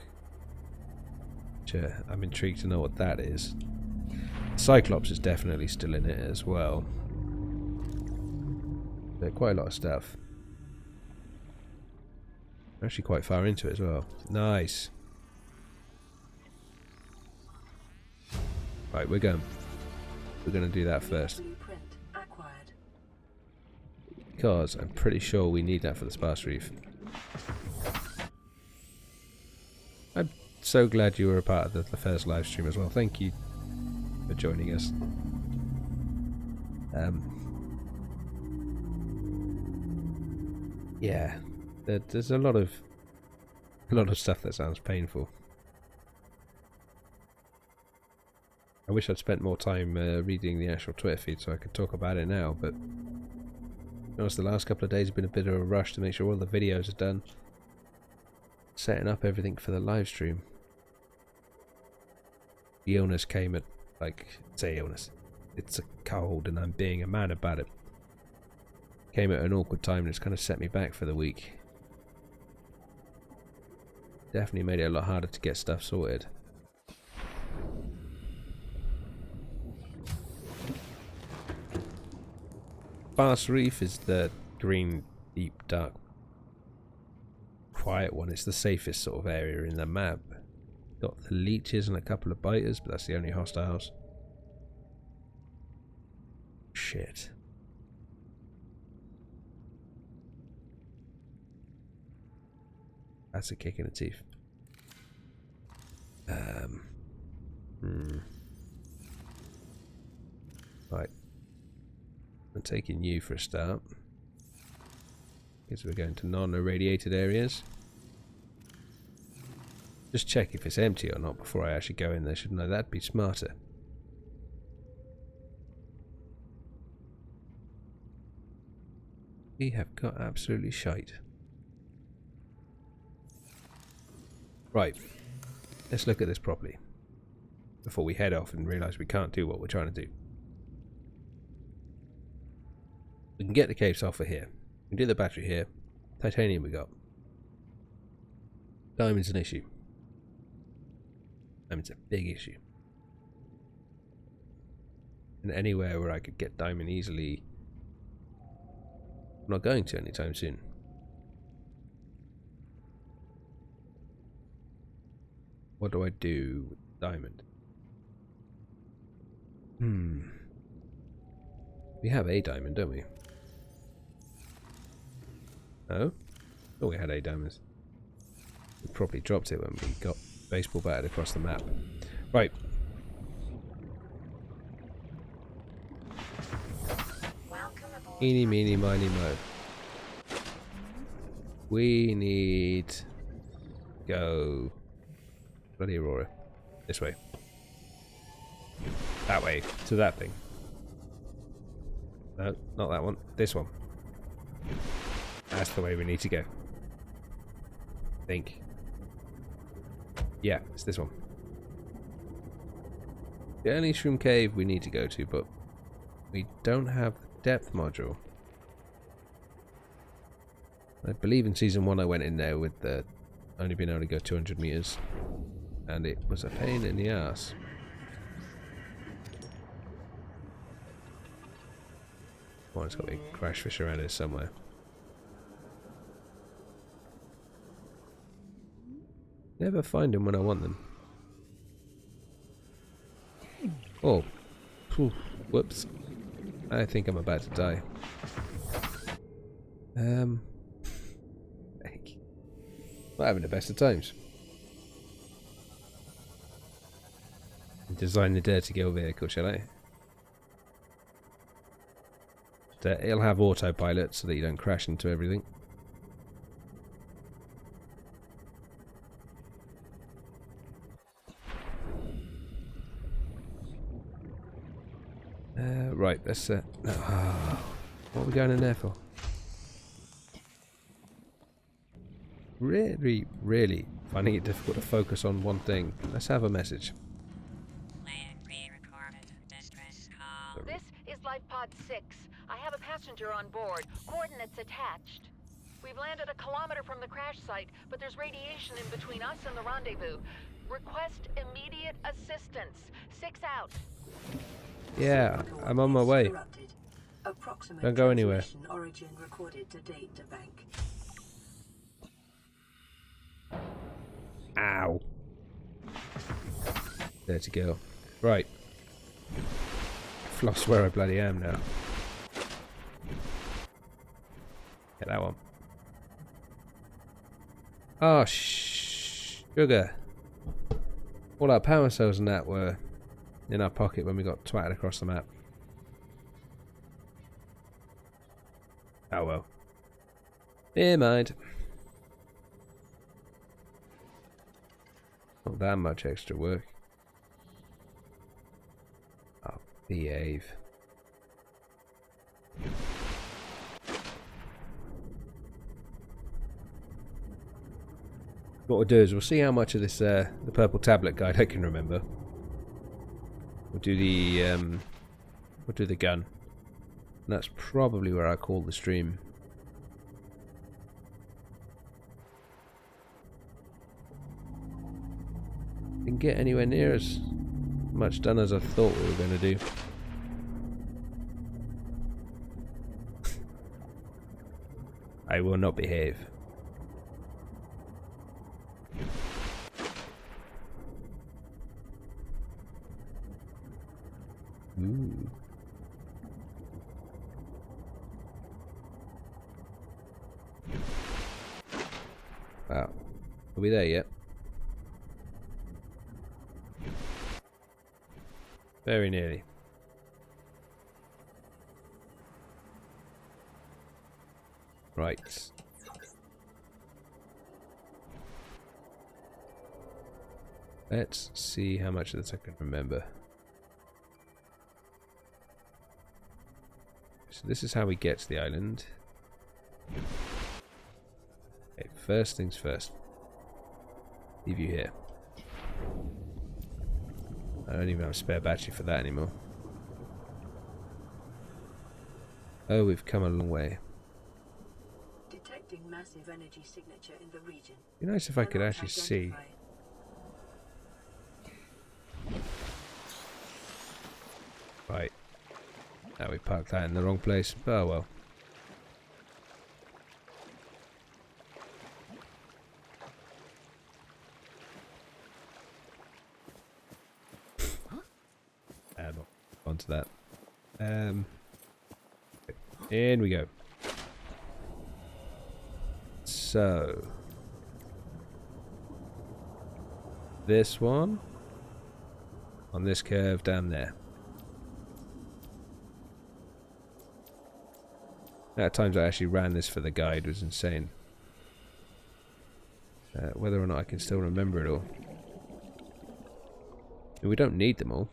Which, I'm intrigued to know what that is. Cyclops is definitely still in it as well. But quite a lot of stuff. Actually quite far into it as well. Nice. Right, we're going. We're going to do that first. Blueprint acquired. Because I'm pretty sure we need that for the sparse reef. I'm so glad you were a part of the first live stream as well. Thank you for joining us. Yeah, there's a lot of stuff that sounds painful. I wish I'd spent more time reading the actual Twitter feed so I could talk about it now, but honest, the last couple of days have been a bit of a rush to make sure all the videos are done. Setting up everything for the live stream. The illness came at, say illness. It's a cold and I'm being a man about it. Came at an awkward time and it's kind of set me back for the week. Definitely made it a lot harder to get stuff sorted. Sparse Reef is the green, deep, dark, quiet one. It's the safest sort of area in the map. Got the leeches and a couple of biters, but that's the only hostiles. Shit. That's a kick in the teeth. Right. I'm taking you for a start. Guess we're going to non-irradiated areas. Just check if it's empty or not before I actually go in there, shouldn't I? That'd be smarter. We have got absolutely shite. Right. Let's look at this properly before we head off and realise we can't do what we're trying to do. We can get the cave sulfur here. We can do the battery here. Titanium we got. Diamond's an issue. Diamond's a big issue. And anywhere where I could get diamond easily, I'm not going to anytime soon. What do I do with diamond? We have a diamond, don't we? No? Oh, we had a diamond. We probably dropped it when we got baseball batted across the map. Right. Eeny, meeny, miny, mo. We need go bloody Aurora. This way. That way. To that thing. No, not that one. This one. That's the way we need to go. I think. Yeah, it's this one. The only shroom cave we need to go to, but we don't have the depth module. I believe in season 1 I went in there with the only being able to go 200 meters, and it was a pain in the ass. Oh, it's got a crash fish around here somewhere. Never find them when I want them. Oh, whoops! I think I'm about to die. Not having the best of times. Design the dirty girl vehicle, shall I? It'll have autopilot so that you don't crash into everything. Right, let's what are we going in there for? Really finding it difficult to focus on one thing. Let's have a message. This is Life Pod 6. I have a passenger on board. Coordinates attached. We've landed a kilometer from the crash site, but there's radiation in between us and the rendezvous. Request immediate assistance. 6 out. Yeah, I'm on my way. Don't go anywhere. Origin recorded to data bank. Ow. There to go. Right. I've lost where I bloody am now. Get that one. Oh, sugar. All our power cells and that were in our pocket when we got twatted across the map. Oh well. Never mind. Not that much extra work. Oh, behave. What we'll do is we'll see how much of this the purple tablet guide I can remember. We'll do the gun. And that's probably where I call the stream. Didn't get anywhere near as much done as I thought we were going to do. I will not behave. Ooh. Wow. Are we there yet? Very nearly. Right. Let's see how much of this I can remember. So this is how we get to the island. Okay, first things first. Leave you here. I don't even have a spare battery for that anymore. Oh, we've come a long way. Detecting massive energy signature in the region. It'd be nice if I could actually see. Right. Now we parked that in the wrong place. Oh well. Add onto that. In we go. So this one on this curve down there. At times I actually ran this for the guide was insane. Whether or not I can still remember it all. And we don't need them all.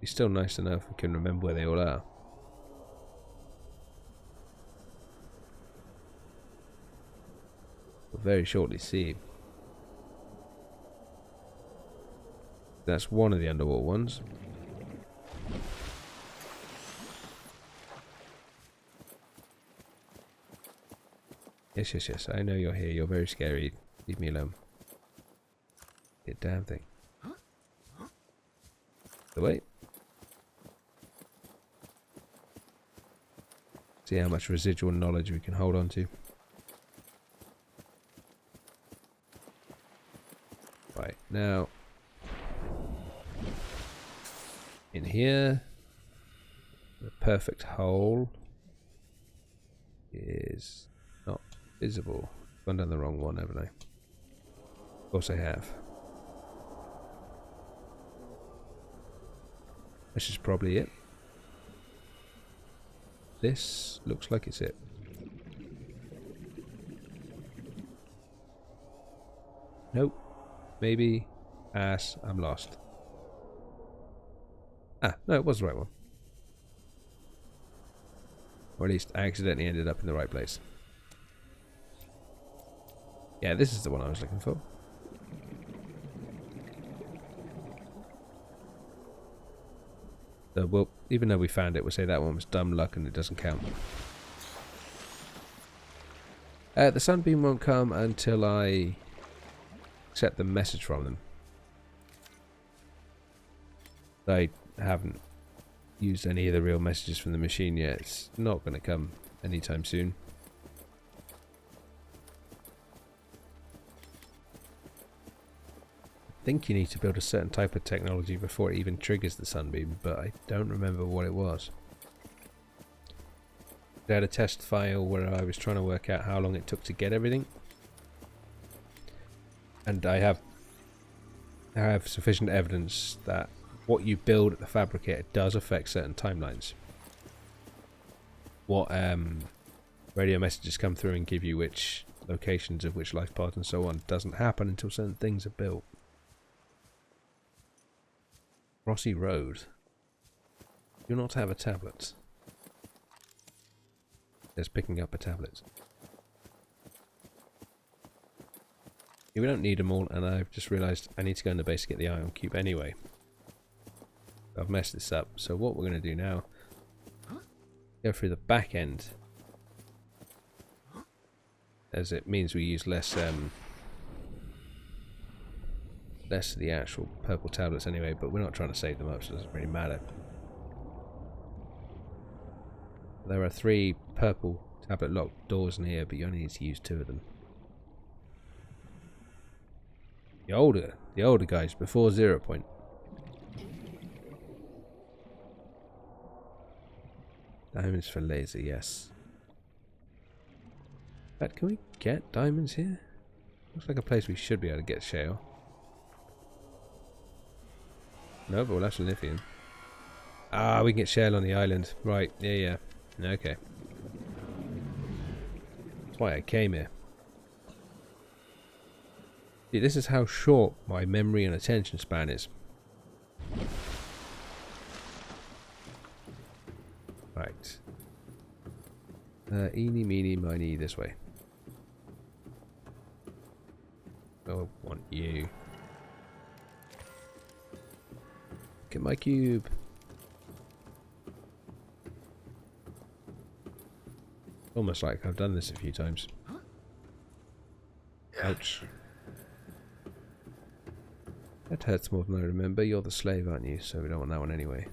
It's still nice enough we can remember where they all are. We'll very shortly see. That's one of the underwater ones. Yes, yes, yes. I know you're here. You're very scary. Leave me alone. Get damn thing. So wait. See how much residual knowledge we can hold on to. Right, now in here the perfect hole is not visible. Gone down the wrong one, haven't I? Of course I have. This is probably it. This looks like it's it. Nope. Maybe. Ass. I'm lost. Ah, no, it was the right one. Or at least I accidentally ended up in the right place. Yeah, this is the one I was looking for. So, well, even though we found it, we'll say that one was dumb luck and it doesn't count. The sunbeam won't come until I accept the message from them. I haven't used any of the real messages from the machine yet. It's not going to come anytime soon. I think you need to build a certain type of technology before it even triggers the sunbeam, but I don't remember what it was. I had a test file where I was trying to work out how long it took to get everything. And I have sufficient evidence that what you build at the fabricator does affect certain timelines. What radio messages come through and give you which locations of which life pods and so on doesn't happen until certain things are built. Rossi Road. Do not have a tablet. There's picking up a tablet. Yeah, we don't need them all, and I've just realised I need to go in the base to get the ion cube anyway. I've messed this up, so what we're going to do now, go through the back end, as it means we use less of the actual purple tablets anyway, but we're not trying to save them up, so it doesn't really matter. There are 3 purple tablet locked doors in here, but you only need to use 2 of them. The older guys, before 0 point. Diamonds for laser, yes. But can we get diamonds here? Looks like a place we should be able to get shale. No, but we'll have some lithium. Ah, we can get shale on the island. Right, yeah. Okay. That's why I came here. See, this is how short my memory and attention span is. Right. Eeny, meeny, miny, this way. Oh, I want you. Get my cube. Almost like I've done this a few times. Ouch. That hurts more than I remember. You're the slave, aren't you? So we don't want that one anyway.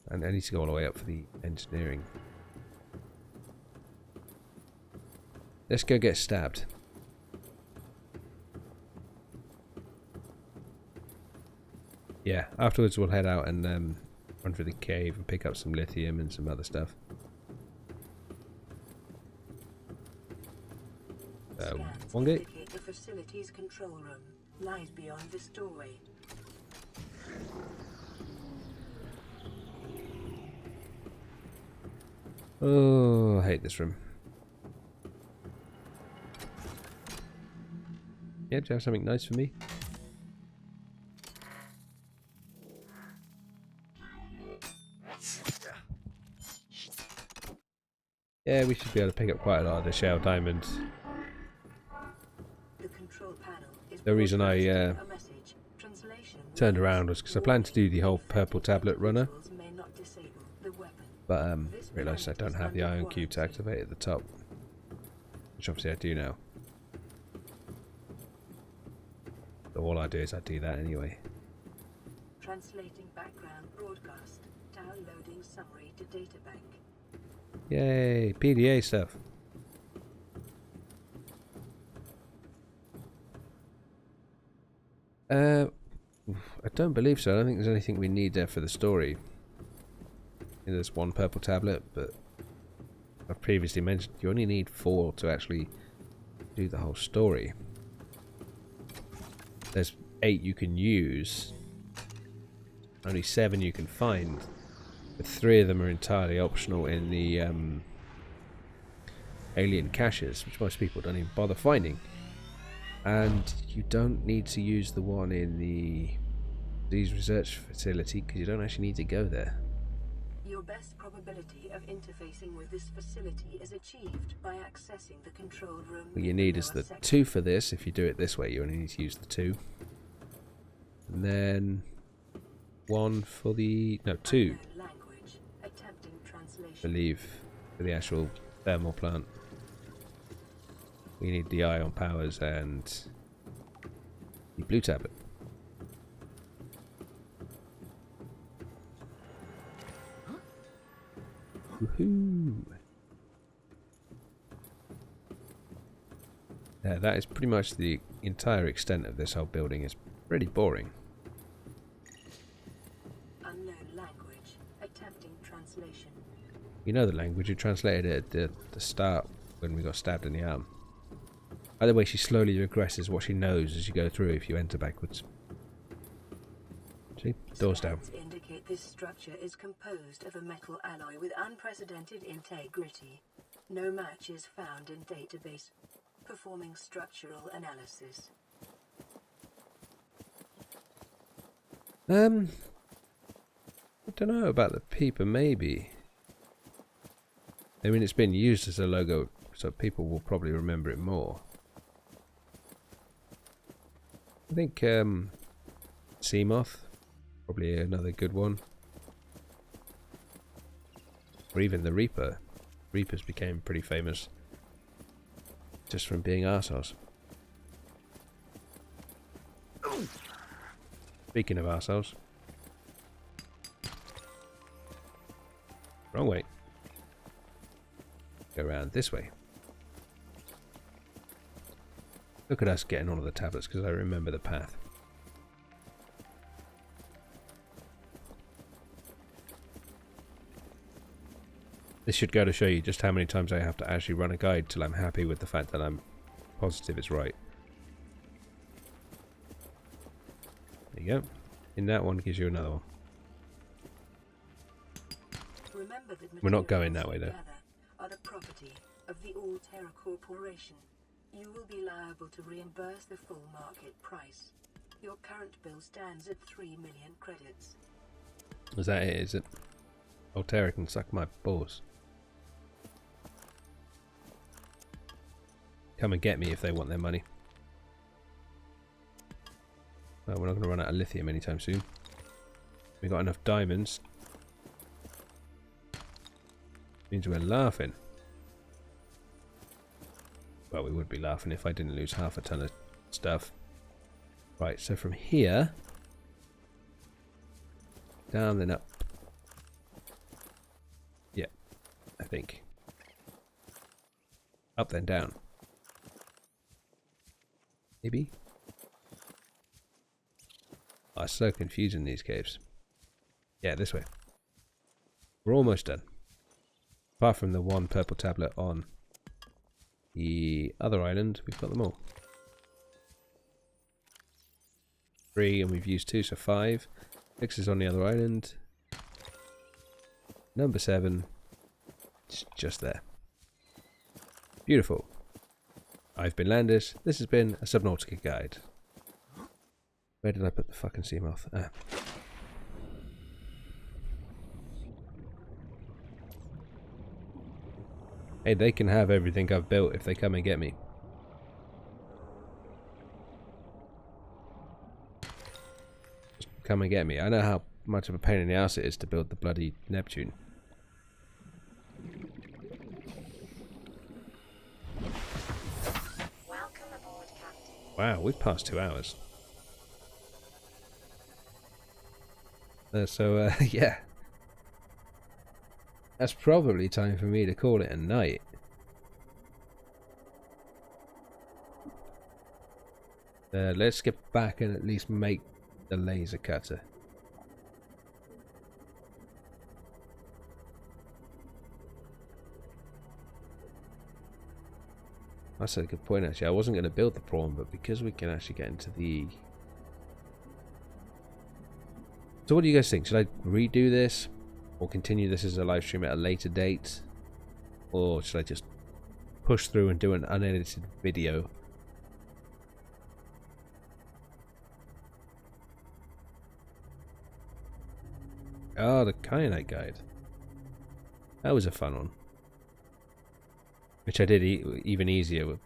And I need to go all the way up for the engineering. Let's go get stabbed. Yeah, afterwards we'll head out and run through the cave and pick up some lithium and some other stuff. One gate. The facility's control room lies beyond this doorway. Oh, I hate this room. Yeah, do you have something nice for me? Yeah, we should be able to pick up quite a lot of the shale diamonds. The control panel is The reason I turned around was because I planned to do the whole purple tablet runner, but realised I don't have the ion cube to activate at the top, which obviously I do now. So all I do is I do that anyway. Translating background broadcast. Downloading summary to databank. Yay, PDA stuff. I don't believe so. I don't think there's anything we need there for the story. There's 1 purple tablet, but I've previously mentioned you only need 4 to actually do the whole story. There's 8 you can use, only 7 you can find, but 3 of them are entirely optional in the alien caches, which most people don't even bother finding. And you don't need to use the one in the disease research facility because you don't actually need to go there. Your best probability of interfacing with this facility is achieved by accessing the control room. What you need is the 2 for this. If you do it this way, you only need to use the 2. And then 1 for the... no, 2. I believe, for the actual thermal plant. We need the ion powers and the blue tablet. Woohoo! Yeah, that is pretty much the entire extent of this whole building. It's pretty boring. Unknown language. Attempting translation. You know the language, you translated it at the start when we got stabbed in the arm. By the way, she slowly regresses what she knows as you go through if you enter backwards. See? Doors down. Scans indicate this structure is composed of a metal alloy with unprecedented integrity. No match is found in database. Performing structural analysis. I don't know about the peeper, maybe. I mean, it's been used as a logo, so people will probably remember it more. I think Seamoth, probably another good one. Or even the Reaper. Reapers became pretty famous just from being arseholes. Speaking of arseholes. Wrong way. Go around this way. Look at us getting all of the tablets because I remember the path. This should go to show you just how many times I have to actually run a guide till I'm happy with the fact that I'm positive it's right. There you go. In that one gives you another one. Remember that We're not going that way though. Are the property of the Aurora Corporation. You will be liable to reimburse the full market price. Your current bill stands at 3 million credits. Is that it, is it? Aurora can suck my balls. Come and get me if they want their money. Well, we're not going to run out of lithium anytime soon. We got enough diamonds. Means we're laughing. Well, we would be laughing if I didn't lose half a ton of stuff. Right, so from here, down then up. Yeah, I think. Up then down. Maybe? Oh, it's so confusing, these caves. Yeah, this way. We're almost done. Apart from the one purple tablet on the other island, we've got them all. 3 and we've used 2, so 5. 6 is on the other island. Number 7 is just there. Beautiful. I've been Landis. This has been a Subnautica guide. Where did I put the fucking Seamoth? Ah. Hey, they can have everything I've built if they come and get me. Just come and get me. I know how much of a pain in the ass it is to build the bloody Neptune. Welcome aboard, Captain. Wow, we've passed 2 hours. Yeah. That's probably time for me to call it a night. Let's get back and at least make the laser cutter. That's a good point actually. I wasn't going to build the prawn, but because we can actually get into the... So what do you guys think? Should I redo this? Or continue this as a live stream at a later date? Or should I just push through and do an unedited video? Oh, the kyanite guide. That was a fun one. Which I did even easier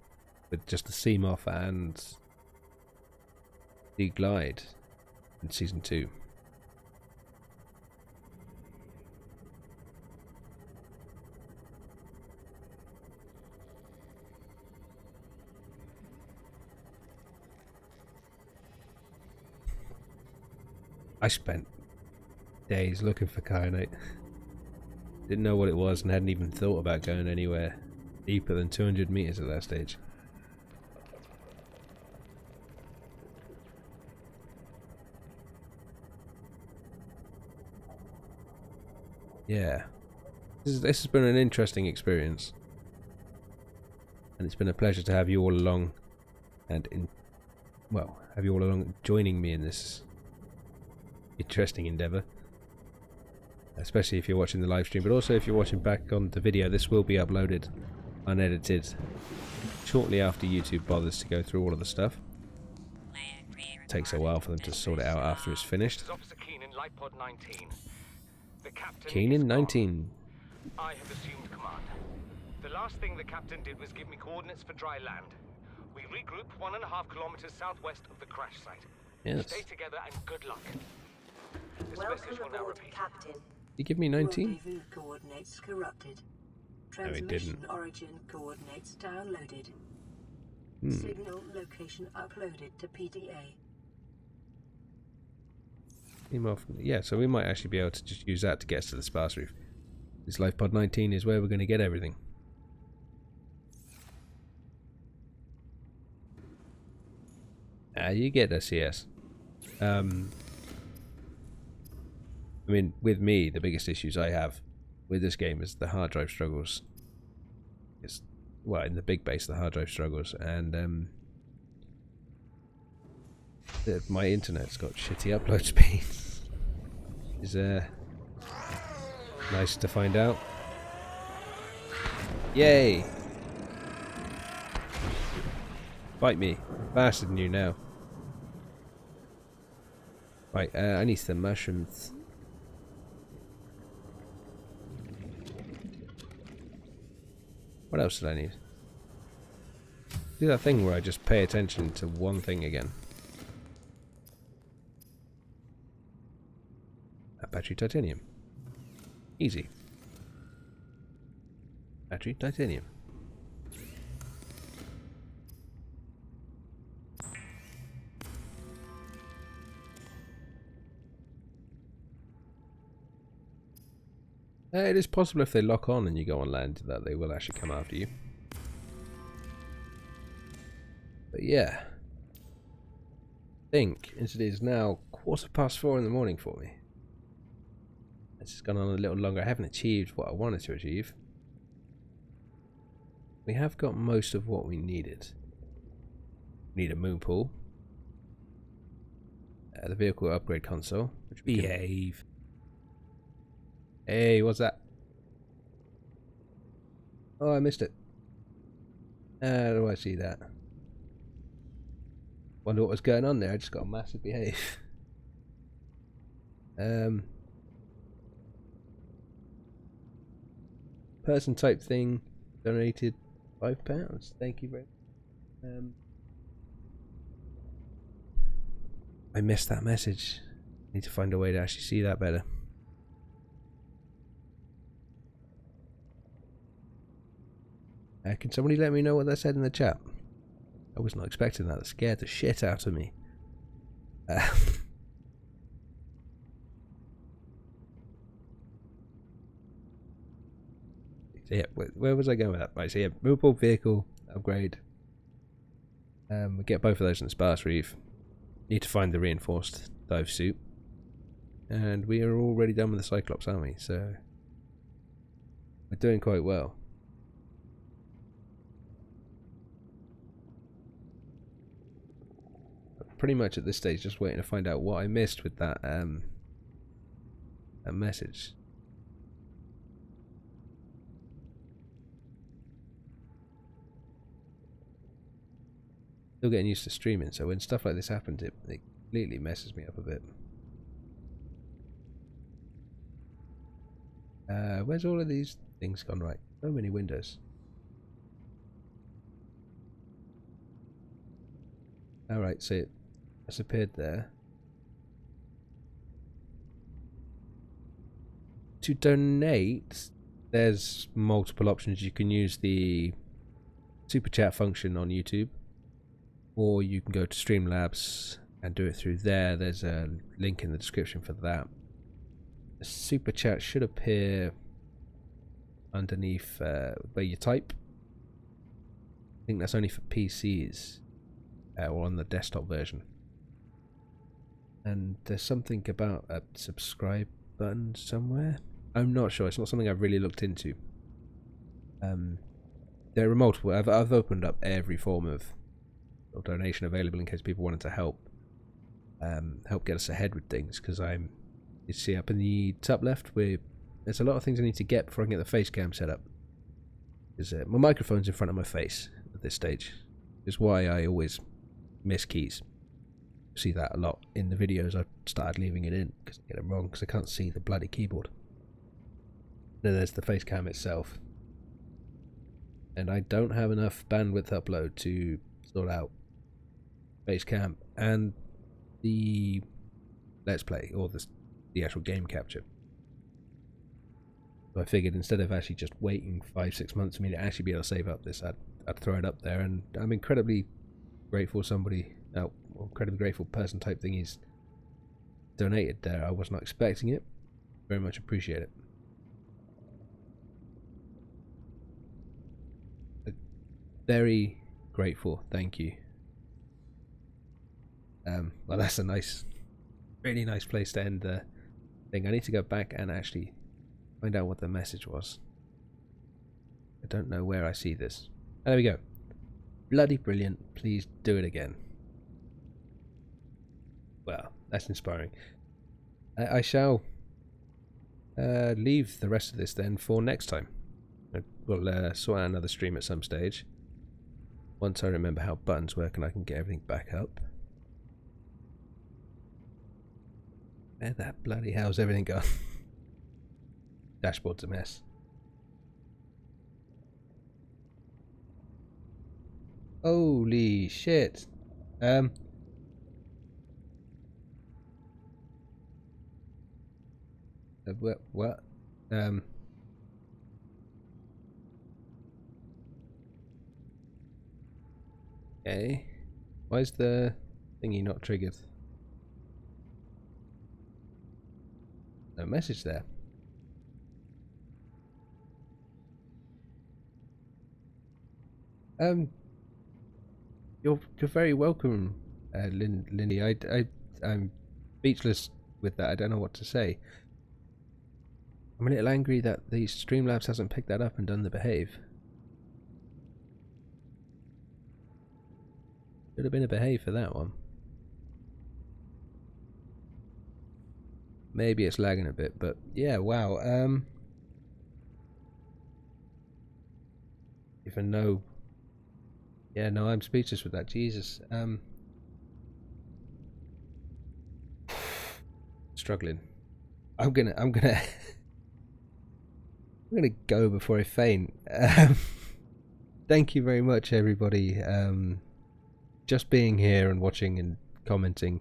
with just the Seamoth and the glide in season 2. I spent days looking for kyanite. Didn't know what it was and hadn't even thought about going anywhere deeper than 200 meters at that stage. yeah, this has been an interesting experience, and it's been a pleasure to have you all along, and have you all along joining me in this interesting endeavour. Especially if you're watching the live stream, but also if you're watching back on the video, this will be uploaded unedited shortly after YouTube bothers to go through all of the stuff. It takes a while for them to sort it out after it's finished. Officer Keenan, Lifepod 19. The captain Keenan is 19. gone. I have assumed command. The last thing the captain did was give me coordinates for dry land. We regroup 1.5 kilometers southwest of the crash site. Yes. Stay together and good luck. This Welcome message will now aboard, repeat. Captain. You give me 19? Rendezvous coordinates corrupted. No, he Transmission didn't. origin coordinates downloaded. Hmm. Signal location uploaded to PDA. Email from, yeah, so we might actually be able to just use that to get us to the sparse reef. This LifePod 19 is where we're going to get everything. You get us, yes. I mean, with me, the biggest issues I have with this game is the hard drive struggles. It's, well, in the big base, the hard drive struggles, and my internet's got shitty upload speeds. Is nice to find out. Yay! Bite me, faster than you now. Right, I need some mushrooms. What else did I need? Do that thing where I just pay attention to one thing again. Battery titanium. Easy. Battery titanium. It is possible if they lock on and you go on land that they will actually come after you. But yeah. I think it is now 4:15 in the morning for me. This has gone on a little longer. I haven't achieved what I wanted to achieve. We have got most of what we needed. We need a moon pool. The vehicle upgrade console. Which we behave. Hey, what's that? Oh, I missed it. How do I see that? Wonder what was going on there. I just got a massive behave. Person type thing donated £5. Thank you very much. I missed that message. Need to find a way to actually see that better. Can somebody let me know what they said in the chat? I was not expecting that. That scared the shit out of me. So yeah, where was I going with that? Right, so yeah, movable vehicle upgrade. We get both of those in the sparse reef. Need to find the reinforced dive suit. And we are already done with the Cyclops, aren't we? So we're doing quite well. Pretty much at this stage just waiting to find out what I missed with that that message. Still getting used to streaming, so when stuff like this happens it completely messes me up a bit. Where's all of these things gone? Right, so many windows. Alright, so it's appeared there. To donate, there's multiple options. You can use the super chat function on YouTube, or you can go to Streamlabs and do it through there. There's a link in the description for that. The super chat should appear underneath where you type. I think that's only for PCs or on the desktop version. And there's something about a subscribe button somewhere. I'm not sure. It's not something I've really looked into. There are multiple. I've opened up every form of donation available in case people wanted to help get us ahead with things. Because you see up in the top left, there's a lot of things I need to get before I can get the face cam set up. Because my microphone's in front of my face at this stage. Is why I always miss keys. See that a lot in the videos. I've started leaving it in because I get it wrong because I can't see the bloody keyboard. Then there's the face cam itself. And I don't have enough bandwidth upload to sort out face cam and the let's play or the actual game capture. So I figured instead of actually just waiting 5-6 months for me to actually be able to save up this, I'd throw it up there, and I'm incredibly grateful incredibly grateful person type thing he's donated there. I was not expecting it. Very much appreciate it. Very grateful, thank you. Well, that's a really nice place to end the thing. I need to go back and actually find out what the message was. I don't know where I see this. There we go. Bloody brilliant. Please do it again. Well, that's inspiring. I shall leave the rest of this then for next time. We'll sort out another stream at some stage. Once I remember how buttons work and I can get everything back up. Where that bloody hell's everything gone? Dashboard's a mess. Holy shit. What? Okay. Why is the thingy not triggered? No message there. You're very welcome, Lindy. I'm speechless with that. I don't know what to say. I'm a little angry that the Streamlabs hasn't picked that up and done the behave. Should have been a behave for that one. Maybe it's lagging a bit, but yeah, wow. Even though, yeah, no, I'm speechless with that. Jesus. Struggling. I'm gonna I'm gonna go before I faint. Thank you very much, everybody. Just being here and watching and commenting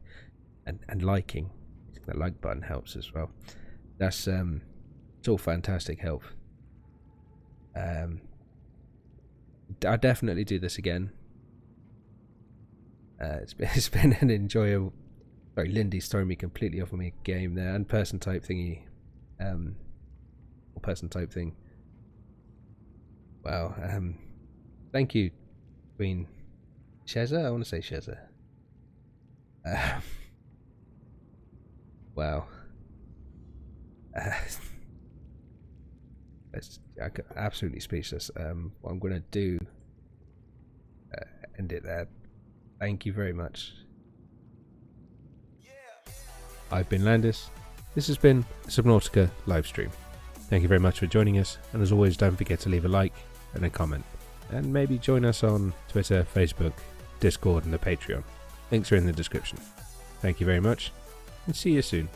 and liking. The like button helps as well. That's it's all fantastic help. I definitely do this again. It's been an enjoyable. Sorry, Lindy's throwing me completely off of my game there, and person type thingy, or person type thing. Wow. Thank you, Queen Sheza. I want to say Sheza. Wow. I'm absolutely speechless. What I'm going to do, end it there. Thank you very much. I've been Landis. This has been Subnautica livestream. Thank you very much for joining us, and as always, don't forget to leave a like and a comment, and maybe join us on Twitter, Facebook, Discord, and the Patreon. Links are in the description. Thank you very much, and see you soon.